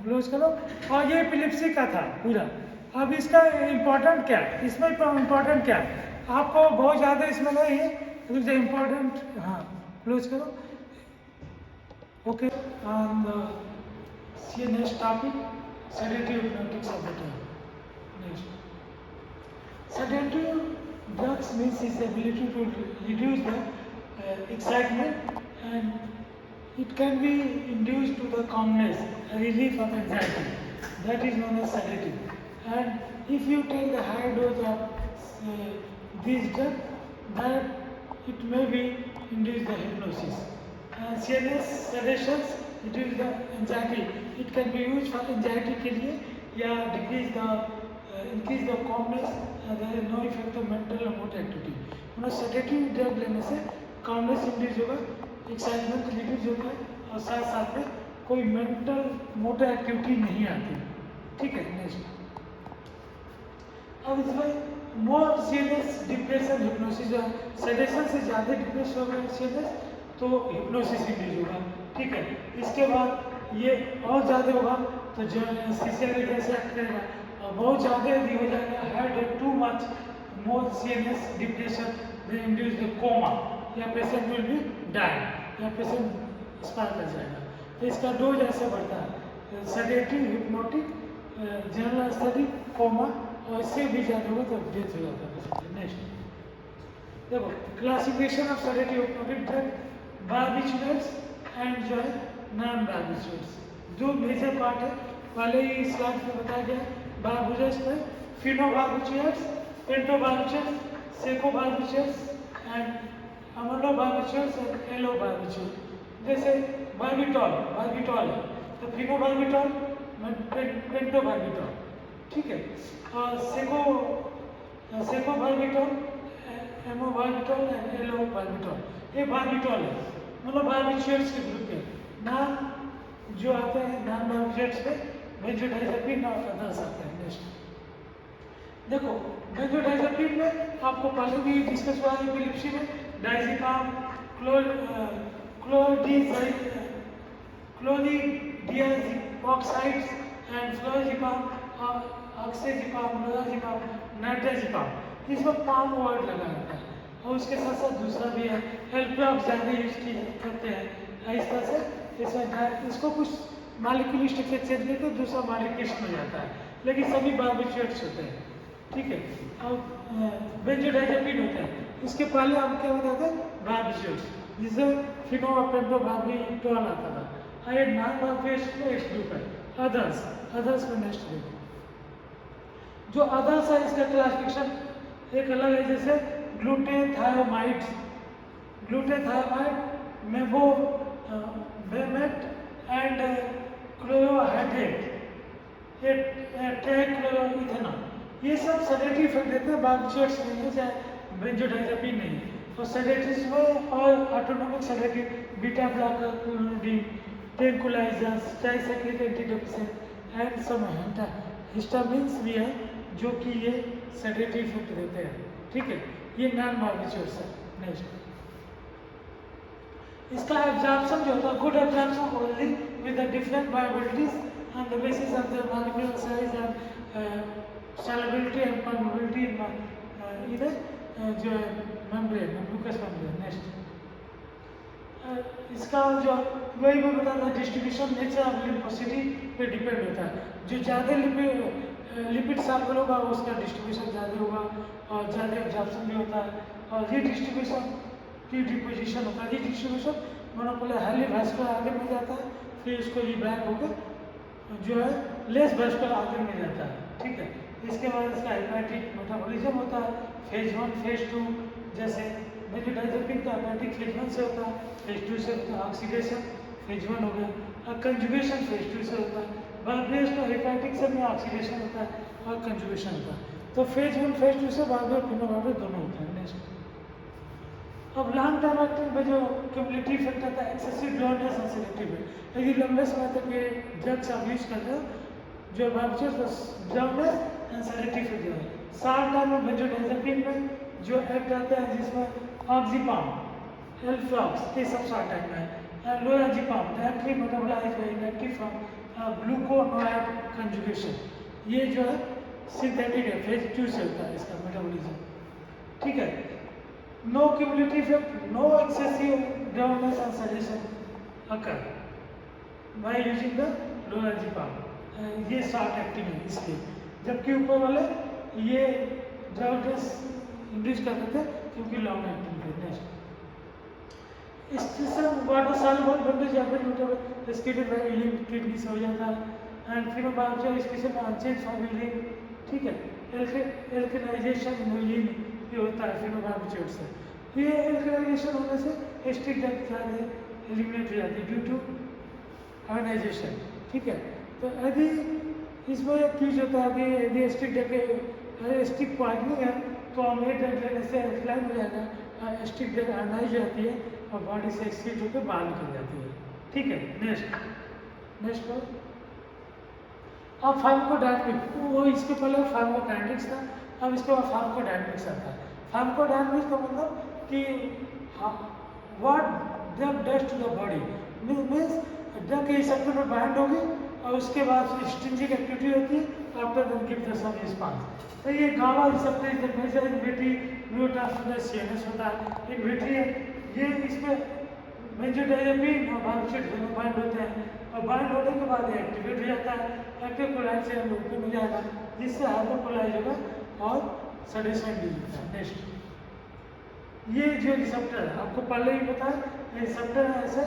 क्लोज करो। और ये एपिलेप्सी का था पूरा। अब इसका इम्पोर्टेंट क्या है, इसमें इम्पोर्टेंट क्या है, आपको बहुत ज़्यादा इसमें नहीं है, तो जो इम्पोर्टेंट, हाँ क्लोज करो। Okay, and see next topic, sedative hypnotics of the drug. Next, sedative drugs means its ability to reduce the excitement, and it can be induced to the calmness, relief of anxiety. That is known as sedative. And if you take the high dose of this drug, that it may be induce the hypnosis. CNS sedations reduce the anxiety. It can be used for anxiety के लिए या increase the calmness. There is no effect of mental or motor activity. मतलब sedative drug लेने से calmness induce होगा, excitement reduce होगा, और साथ साथ में कोई मेंटल मोटर एक्टिविटी नहीं आती, ठीक है। नेक्स्ट, अब इसमें more serious depression hypnosis, sedation से ज़्यादा डिप्रेस होगा सीरियस तो हिप्नोसिस इंड्यूस होगा, ठीक है। इसके बाद ये और ज़्यादा होगा तो जो सीसीआर जैसे एक्ट करेगा, और बहुत ज़्यादा यदि हो जाएगा had too much more serious depression they induce the coma, या पेशेंट विल बी डाई, या पेशेंट एक्सपायर कर जाएगा। तो इसका डोज ऐसे बढ़ता है, sedative, hypnotic, general anaesthetic, coma, और इससे भी ज़्यादा होगा तो डेथ हो जाता है। नेक्स्ट देखो, classification of sedative hypnotic drug, barbiturates and जो है नॉन बार्बिचुरेट्स। दो मेजर पार्ट है, पहले ही स्लाइड में बताया गया। बार्बिचुरेट्स में फिनोबार्बिचुरेट्स, पेंटोबार्बिचुरेट्स, सेकोबार्बिचुरेट्स एंड अमोनोबार्बिचुरेट्स एंड एलोबार्बिचुरेट्स। जैसे बार्बिटॉल है तो फिनोबार्बिटॉल, पेंटोबार्बिटॉल, ठीक है। और सेकोबार्बिटॉल, एमोबार्बिटॉल एंड एलोबार्बिटॉल, ये बार्बिटॉल है, मतलब बार्बिचुरेट्स के ग्रुप है। नाम जो आते हैं नॉन बार्बिचुरेट्स में बेंजोडाइज़ेपिन और अदर्स आते हैं। नेक्स्ट देखो, बेंजोडाइज़ेपिन में आपको पहले भी डिस्कस हुआ है, एपिलेप्सी में डायजिपाम, क्लोरिडियाजिपॉक्साइड्स एंड फ्लोराजिपाम, ऑक्सीजिपाम, लोराजिपाम, नाइट्राजिपाम, इसमें पाम वर्ड लगा रहता है। और उसके साथ साथ दूसरा भी है, एल्प्रोक्स ज़्यादा यूज करते हैं। इस तरह से इसमें इसको कुछ मालिक्यूल स्ट्रक्चर चेंज करके दूसरा मालिक्यूल हो जाता है, लेकिन सभी बार्बिचुरेट्स होते हैं, ठीक है। और बेंजोडाइज़ेपिन होता है, इसके पहले हम क्या बताते हैं बार्बिचुरेट्स, जिसे फिनोपेंटोबार्बिटॉल आता था। ये नॉन बार्बिचुरेट्स में एक ग्रुप है। अदर्स में नेक्स्ट देखो, जो अदर्स है इसका क्लासिफिकेशन एक अलग है, जैसे ग्लूटेथायोमाइड, मेबोमेट एंड क्लोरोहाइड्रेट, ट्राइक्लोरोइथेनॉल, ये सब सेडेटिव इफेक्ट देते हैं, बार्बिचुरेट्स नहीं है, चाहे बेंजोडाइज़ेपिन नहीं है। और सेडेटिव्स में और autonomic sedative, beta blocker, clonidine, tranquillisers, tricyclic antidepressant and some histamines भी है जो कि ये सेडेटिव इफेक्ट देते हैं, ठीक है। ये नॉन बार्बिचुरेट्स है। नेक्स्ट, इसका एब्जॉर्प्शन जो होता है, good absorption only with the different viabilities and the basis of the molecular size and solubility and permeability in जो मेम्ब्रेन म्यूकस मेम्ब्रेन। नेक्स्ट, इसका जो वही मैं बता था, डिस्ट्रीब्यूशन नेचर ऑफ लिम्फोसिटी पे डिपेंड होता है। जो ज़्यादा लिपिड सॉल्युबल होगा उसका डिस्ट्रीब्यूशन ज़्यादा होगा और ज़्यादा एब्जॉर्प्शन भी होता है। और ये डिस्ट्रीब्यूशन की डिपोजिशन होता है, ये डिस्ट्रीब्यूशन मोनोपोलर हाईली वैस्कुलर आगे में जाता है, फिर इसको ये बैक होकर जो है लेस वैस्कुलर आगे में जाता है। ठीक है, इसके बाद इसका हेपेटिक मेटाबॉलिज्म होता है, फेज 1 फेज 2, जैसे मेटाडाइजर्पिन का हेपेटिक फेज 1 से होता है, फेज 2 से होता है, ऑक्सीडेशन फेज 1 हो गया, और कंजुगेशन फेज 2 से होता है। बारबेस का हेपेटिक से में ऑक्सीडेशन होता है और कंजुगेशन होता है। तो फेज 1 फेज 2 से बारबेस फिनोबारबेस दोनों होते हैं। नेक्स्ट, अब लॉन्ग टर्म एक्टिंग में जो क्यूमुलेटिव इफेक्ट आता है एक्सेसिव ड्राउनेस एंड सेलेक्टिव है। यदि लंबे समय तक ये ड्रग्स आप यूज कर रहे हो जो बावजूद ड्राउनेस एंड सेलेक्टिव इफेक्ट है। शॉर्ट टर्म में बेंजोडाइजेपिन में जो एक्ट आता है जिसमें ऑक्सीपाम, एल्फ्लॉक्स, ये सब शॉर्ट टाइम में है। Lorazepam directly metabolized by inactive form glucuronide conjugation, ये जो है सिंथेटिक है, फेज 2 से होता है इसका मेटाबॉलिज्म। ठीक है, no cumulative effect, no excessive drowsiness and sedation occur by using the lorazepam, ये शॉर्ट एक्टिंग है इसलिए, जबकि ऊपर वाले ये ड्राउनेस इंड्यूस करते थे क्योंकि लॉन्ग एक्टिंग थे। नेक्स्ट, स्टेशन वाटर सॉल्युबल बेंडोज या फिर एस्केटेड बाय यूरिन किडनी से हो जाता है एंड फिर बाद जो स्पेशल अनचेंज फॉर यूरिन। ठीक है, एल्कलाइजेशन इन यूरिन ये होता है फिनोबार्बिचेट से। ये एल्कलाइजेशन होने से एस्टिक ड्रग क्या है एलिमिनेट हो जाती है ड्यू टू आयनाइजेशन। ठीक है, तो यदि इसमें यूज होता है कि यदि एस्टिक ड्रग एस्टिक पॉइजनिंग है तो अमेट ड्रग लेने से एल्कलाइन हो जाएगा, एस्टिक ड्रग आयनाइज हो जाती है और बॉडी से एक्सक्रीट होकर बाहर निकल जाती है। ठीक है, नेक्स्ट पर अब फार्माकोडायनेमिक्स, वो इसके पहले फार्माकोकाइनेटिक्स था, अब इसके बाद फार्माकोडायनेमिक्स आता है। फार्माकोडायनेमिक्स का मतलब कि what drug does to the body, means drug के रिसेप्टर पर बाइंड होगी और उसके बाद स्ट्रिंजिक एक्टिविटी होती है after the give the some response. तो ये गावा receptor is the major inhibitory neurotransmitter CNS होता है, इनहिबिटरी है ये, इसमें बेंजोडाइजेपिन और बारबिटरेट दोनों बाइंड होते हैं और बाइंड होने के बाद ये एक्टिवेट हो जाता है, एक्टिव कोलाइड से ओपन हो जाएगा जिससे हाइपोकोलाइज होगा और सेडेशन भी होता है। नेक्स्ट, ये जो रिसेप्टर है आपको पहले ही पता है, ये रिसेप्टर है ऐसे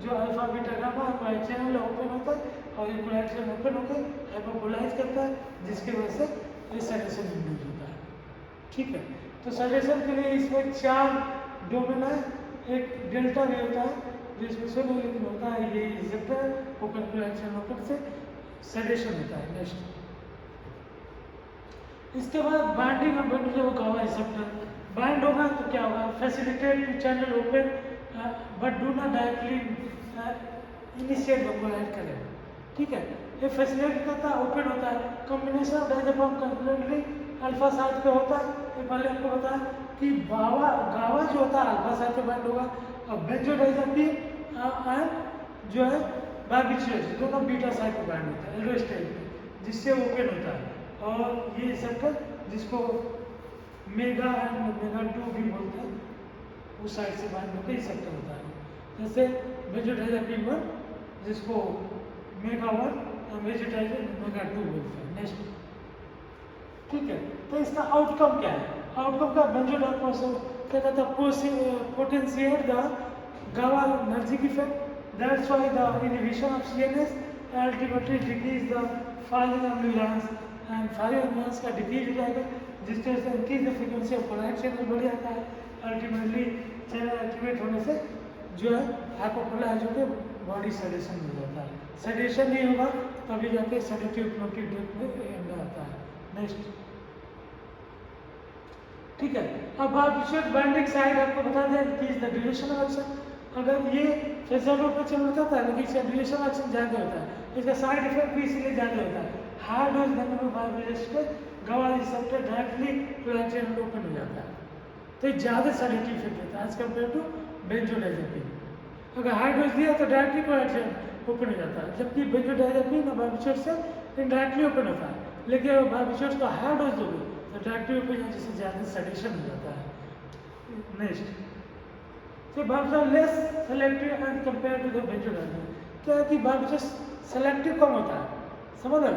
जो alpha beta gamma chloride channel open होता है और ये कोलाइड चैनल ओपन होकर हाइपोकोलाइज करता है जिसकी वजह से ये सेडेशन इंड्यूस होता है। ठीक है, तो सेडेशन के लिए इसमें 4 डोमेन है, एक डेल्टा भी होता है जो स्पेशल होता है, ये receptor open chloride channel open से सेडेशन होता है। नेक्स्ट, इसके बाद बाइंडिंग ऑफ बेंजो गावा रिसेप्टर बाइंड होगा तो क्या होगा, facilitate to channel open but do not directly initiate the chloride करेगा। ठीक है, ये फैसिलिटेट करता है, ओपन होता है, combination of diazepam completely alpha side पे होता है। ये पहले आपको बताया कि गावा जो होता है अल्फा साइड पे बाइंड होगा और बेंजोडाइजेपिन एंड जो है बारबिटरेट दोनों बीटा साइड पे बाइंड होता है एल्डोस्टेरोन पे, जिससे ओपन होता है। और ये रिसेप्टर जिसको मेगा एंड मेगा 2 भी बोलते हैं उस साइड से बाइंड होकर रिसेप्टर होता है, जैसे बेंजोडाइजेपिन 1 जिसको मेगा 1 और बेंजोडाइजेपिन मेगा 2 बोलते हैं। नेक्स्ट, ठीक है, तो इसका आउटकम क्या है, आउटकम का बेंजोडाइजेपिन क्या कहता है potentiate the GABAergic effect, that's why the inhibition of CNS ultimately decrease the firing of neurons and firing of neurons का डिक्रीज हो जाएगा जिसकी वजह से increase the frequency of chloride channel बढ़ जाता है। अल्टीमेटली चैनल एक्टिवेट होने से जो है हाइपोकोलाइज होकर बॉडी सेडेशन हो जाता है, सेडेशन नहीं होगा तभी जाके सेडेटिव हिप्नोटिक ड्रग में एंड आता है। नेक्स्ट, ठीक है, अब बारबिटरेट बाइंडिंग साइड आपको बता दें कि is the duration of action, अगर ये फेजर रोड पे चल रहा था लेकिन इसका ड्यूरेशन ऑफ एक्शन ज़्यादा होता है, इसका साइड इफेक्ट भी इसीलिए ज़्यादा होता है। हाई डोज देने में बारबिटरेट पे गावा receptor directly chloride channel open हो जाता है। तो ये ज़्यादा सेडेटिव इफेक्ट देता है एज कम्पेयर टू बेंजोडाइजेपिन। अगर हाई डोज दिया तो डायरेक्टली कोएक्सियल ओपन हो जाता है, जबकि बेंजोडाइजेपिन और बार्बिट्रेट से इनडायरेक्टली ओपन होता है। लेकिन अगर बार्बिट्रेट को हाई डोज दोगे तो डायरेक्टली ओपन हो जिससे ज़्यादा सेडेशन हो जाता है। नेक्स्ट, तो barbiturate less selective and compare to the benzodiazepine. क्या है कि बार्बिट्रेट सेलेक्टिव कम होता है, समझ रहे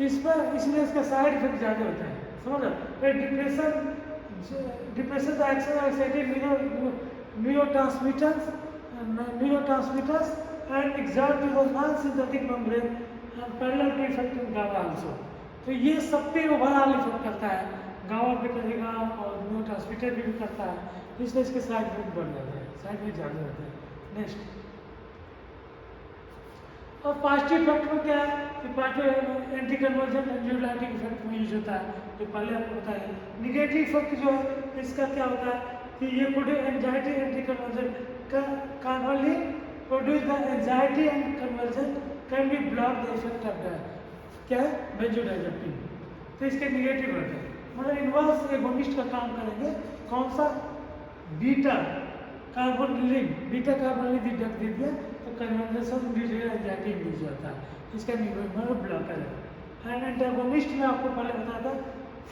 इस पर, इसलिए इसका साइड इफेक्ट ज़्यादा होता है, समझ रहे। डिप्रेशन का एक्शन और excited neurotransmitters and exert to the non-synthetic membrane and parallel to effect in GABA also। तो ये सब पे ओवरऑल इफेक्ट करता है, GABA पे करेगा और न्यूरोट्रांसमीटर भी करता है, इसलिए इसके साइड इफेक्ट बढ़ जाते हैं, साइड इफेक्ट ज़्यादा होते हैं। नेक्स्ट, और पॉजिटिव इफेक्ट में क्या है कि positive anti convergent anxiolytic effect में यूज होता है, जो पहले आपको बताया। निगेटिव इफेक्ट जो है इसका क्या होता है कि ये produce anxiety anti convergent can only produce the anxiety and conversion can be block the effect of the क्या है बेंजोडाइजेपिन। तो इसके निगेटिव होते हैं, मतलब इनवर्स एगोनिस्ट का काम करेंगे। कौन सा? बीटा कार्बोनिलिन, बीटा कार्बोनिलिन ड्रग दे दिया तो कन्वर्जेशन एंजाइटी इंड्यूस होता है, इसका निगेटिव ब्लॉकर है। एंड एंटागोनिस्ट में आपको पहले बताया था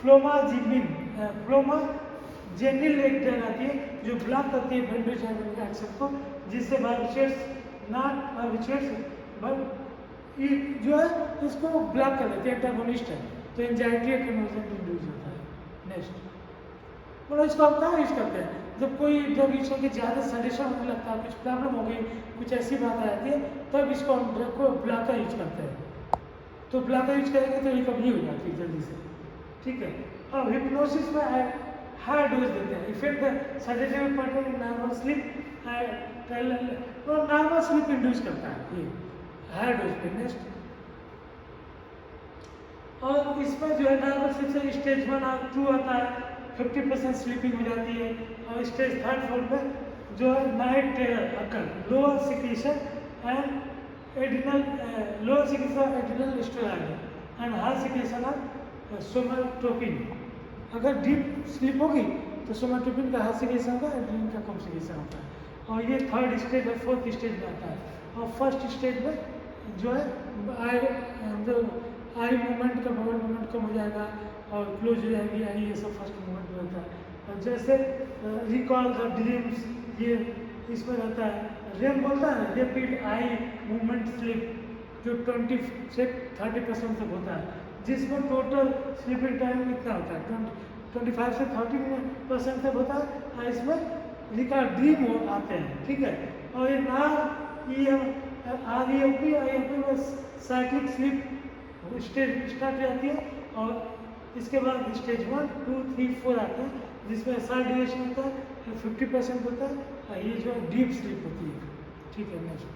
फ्लोमाजिनिन, फ्लोमाजेनिल एक ड्रग आती है जो ब्लॉक करती है बेंजोडाइजेपिन के एक्शन को, जिससे बार्बिट्रेट्स नॉट बार्बिट्रेट्स जो है इसको ब्लॉक कर देते हैं, एंटागोनिस्ट है, तो एंजाइटी और कन्वर्जन इंड्यूस होता है। नेक्स्ट, मतलब इसको हम कहाँ यूज करते हैं? जब कोई ड्रग यूज करके ज़्यादा सजेशन होने लगता है, कुछ प्रॉब्लम हो गई, कुछ ऐसी बात आ जाती है, तब इसको हम ड्रग को ब्लॉकर यूज करते हैं। तो ब्लॉकर यूज करेंगे तो रिकवरी हो जाती है जल्दी से, ठीक है। और हिप्नोसिस में हाई डोज देते हैं, इफेक्ट सजेटिव पार्ट नॉर्मल स्लीप, तो नॉर्मल स्लीप इंड्यूस करता है ये हाई डोज पे। नेक्स्ट, और इसमें जो है नॉर्मल स्लीप से स्टेज 1 और 2 आता है, 50% स्लीपिंग हो जाती है। और स्टेज 3 4 पे जो है night terror occur, lower secretion and adrenal, lower secretion adrenal steroid and high secretion of somatotropin. अगर डीप स्लीप होगी तो सोमाटोपिन का हाई सिक्रीशन होगा, एड्रिनल का कम सिक्रीशन होता है। और ये 3rd स्टेज और 4th स्टेज में आता है। और 1st स्टेज में जो है आई मूवमेंट का बबल मूवमेंट कम हो जाएगा और क्लोज हो जाएगी आई, ये सब फर्स्ट मूवमेंट में होता है। और जैसे रिकॉल द ड्रीम्स, ये इसमें रहता है। रेम बोलता है ना, रैपिड आई मूवमेंट स्लीप, जो 20 से 30% तक होता है, जिसमें टोटल स्लीपिंग टाइम कितना होता है 25 से 30% तक होता है। और इसमें रिकॉल ड्रीम आते हैं, ठीक है। और ये REMP में साइक्लिक स्लीप स्टेज स्टार्ट हो जाती है। और इसके बाद स्टेज 1 2 3 4 आते हैं, जिसमें शॉर्ट ड्यूरेशन होता है, 50% होता है, और ये जो डीप स्लीप होती है, ठीक है। नेक्स्ट,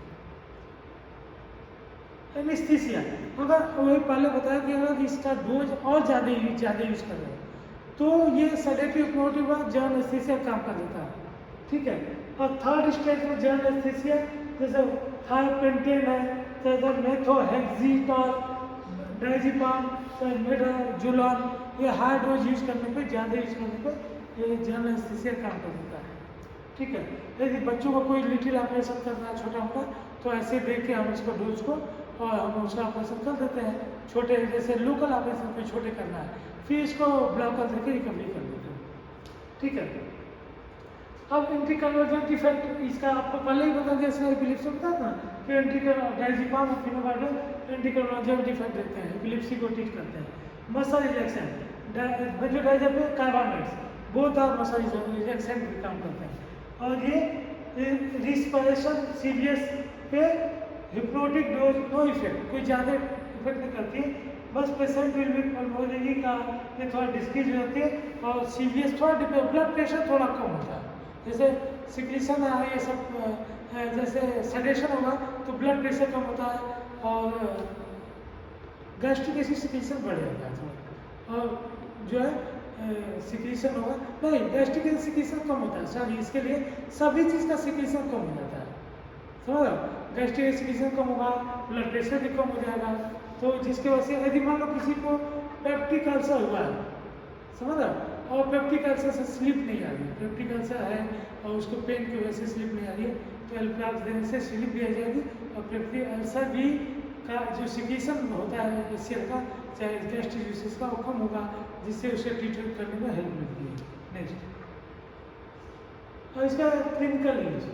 एनेस्थीसिया, अगर वही पहले बताया कि अगर इसका डोज और ज़्यादा यूज कर रहे हैं तो ये सेडेटिव हिप्नोटिक बाद जनरल एनेस्थीसिया काम कर देता है, ठीक है। और 3rd स्टेज में जनरल एनेस्थीसिया जैसे थायोपेंटेन है, जैसे मेथोहेक्सिटॉल, डायज़ेपाम, मेडाजोलॉन, ये हाई डोज यूज करने पे, ज़्यादा यूज करने पे ये जनरल एनेस्थीसिया काम कर देता है, ठीक है। यदि बच्चों को कोई लिटिल ऑपरेशन करना है छोटा मोटा, तो ऐसे देख के हम इसको डोज को और हम उसका ऑपरेशन कर देते हैं, छोटे जैसे लोकल ऑपरेशन पे छोटे करना है, फिर इसको ब्लॉकर देकर रिकवरी कर देते हैं, ठीक है। अब एंटी कन्वर्जेंट इफेक्ट इसका आपको पहले ही बता दिया, इसमें एपिलेप्सी बताया था कि डायज़ेपाम और फिनोबार्बिटल एंटी कन्वर्जेंट इफेक्ट देते हैं, एपिलेप्सी को ट्रीट करते हैं। Muscle relaxant, benzodiazepine carbamates, both are muscle relaxant भी काम करते हैं। और ये रिस्पिरेशन सीरियस पे हिप्नोटिक डोज नो इफेक्ट, कोई ज़्यादा इफेक्ट नहीं करती है, बस पेशेंट विल बी पल्मोनरी का ये थोड़ा डिस्क्रीज हो जाती है और सीरियस थोड़ा ब्लड प्रेशर थोड़ा कम होता है, जैसे सिक्रीशन है ये सब, जैसे सेडेशन होगा तो ब्लड प्रेशर कम होता है और गैस्ट्रिक एसिड सिक्रीशन बढ़ जाता है थोड़ा, और जो है सिक्रीशन होगा नहीं, गैस्ट्रिक एसिड सिक्रीशन कम होता है, सॉरी इसके लिए सभी चीज़ का सिक्रीशन कम हो जाता है, समझ लो। गैस्ट्रिक एसिड सिक्रीशन कम होगा, ब्लड प्रेशर भी कम हो जाएगा, तो जिसकी वजह से यदि मान लो किसी को पेप्टिक अल्सर हुआ है, समझ लो, और पेप्टिक अल्सर से स्लिप नहीं आ रही है, पेप्टिक अल्सर है और उसको पेन की वजह से स्लिप नहीं आ रही है, तो एल्प्राक्स देने से स्लिप भी आ जाएगी और पेप्टिक अल्सर भी का जो सिक्रीशन होता है एसियल का चाहे गैस्ट्रिक यूसेस का वो कम होगा, जिससे उसे ट्रीटमेंट करने में हेल्प मिलती है। नेक्स्ट, और इसका क्लिनिकल यूज,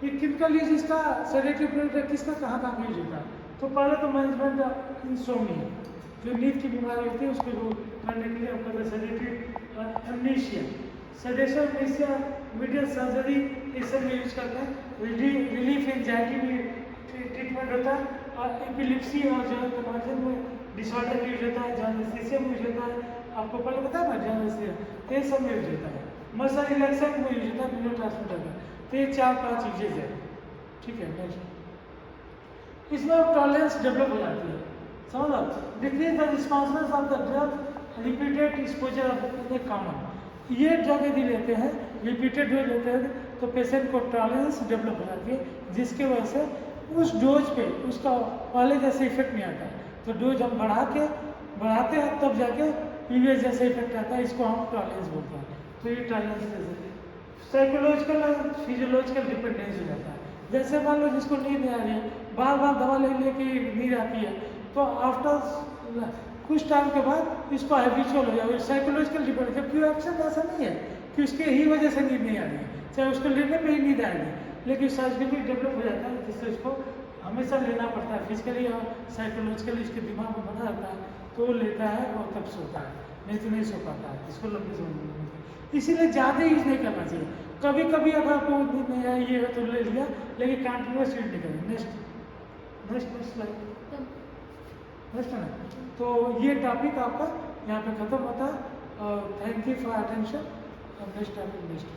ये क्लिनिकल यूज इसका सेडेटिव प्रोडक्ट किसका कहाँ कहाँ यूज होता है? तो पहले तो मैनेजमेंट इंसोम्निया, जो नींद की बीमारी होती है उसको दूर करने के लिए हम करते हैं sedative amnesia, sedation amnesia, medial surgery, इस सब में यूज करते हैं। रिलीफ एंजाइटी भी ट्रीटमेंट होता है, और एपिलिप्सी और जो है कन्वर्जन में डिसऑर्डर यूज होता है, एनेस्थीसिया में यूज होता है, आपको पहले पता है ना एनेस्थीसिया, तो ये सब में यूज होता है। मसल रिलैक्सेंट में यूज होता है न्यूरोट्रांसमीटर का। तो ये 4-5 चीजें हैं, ठीक है। नेक्स्ट, इसमें टॉलरेंस डेवलप हो जाती है, समझ लो, decrease the responsible of the drug repeated exposure of the common, ये ड्रग यदि लेते हैं रिपीटेड डोज लेते हैं तो पेशेंट को टॉलरेंस डेवलप हो जाती है, जिसके वजह से उस डोज पे उसका पहले जैसे इफेक्ट नहीं आता है, तो डोज हम बढ़ाते हैं तब जाके प्रीवियस जैसे इफेक्ट आता है, इसको हम टॉलरेंस बोलते हैं। तो ये टॉलरेंस साइकोलॉजिकल और फिजियोलॉजिकल डिपेंडेंस हो जाता है। जैसे मान लो जिसको नींद नहीं आ रही है, बार बार दवा ले लेके नींद आती है, तो आफ्टर कुछ टाइम के बाद इसको हैबिचुअल हो जाएगा, साइकोलॉजिकल डिपेंडेंस, जबकि एक्शन ऐसा नहीं है कि उसके ही वजह से नींद नहीं आ रही है, चाहे उसको लेने पे ही नींद आएगी, लेकिन साइकोलॉजिकल डेवलप हो जाता है जिससे उसको हमेशा लेना पड़ता है, फिजिकली और साइकोलॉजिकली इसके दिमाग में बना रहता है, तो वो लेता है और तब सोता है, नहीं तो नहीं सो पाता है, इसको लंबी समय मिलती है। इसीलिए ज़्यादा यूज नहीं करना चाहिए, कभी कभी अगर आपको नींद नहीं आई ये है तो ले लिया, लेकिन कंटिन्यूस यूज नहीं करें। नेक्स्ट स्लाइड, नेक्स्ट है ना। तो ये टॉपिक आपका यहाँ पे खत्म होता है, और thank you for attention. Next topic next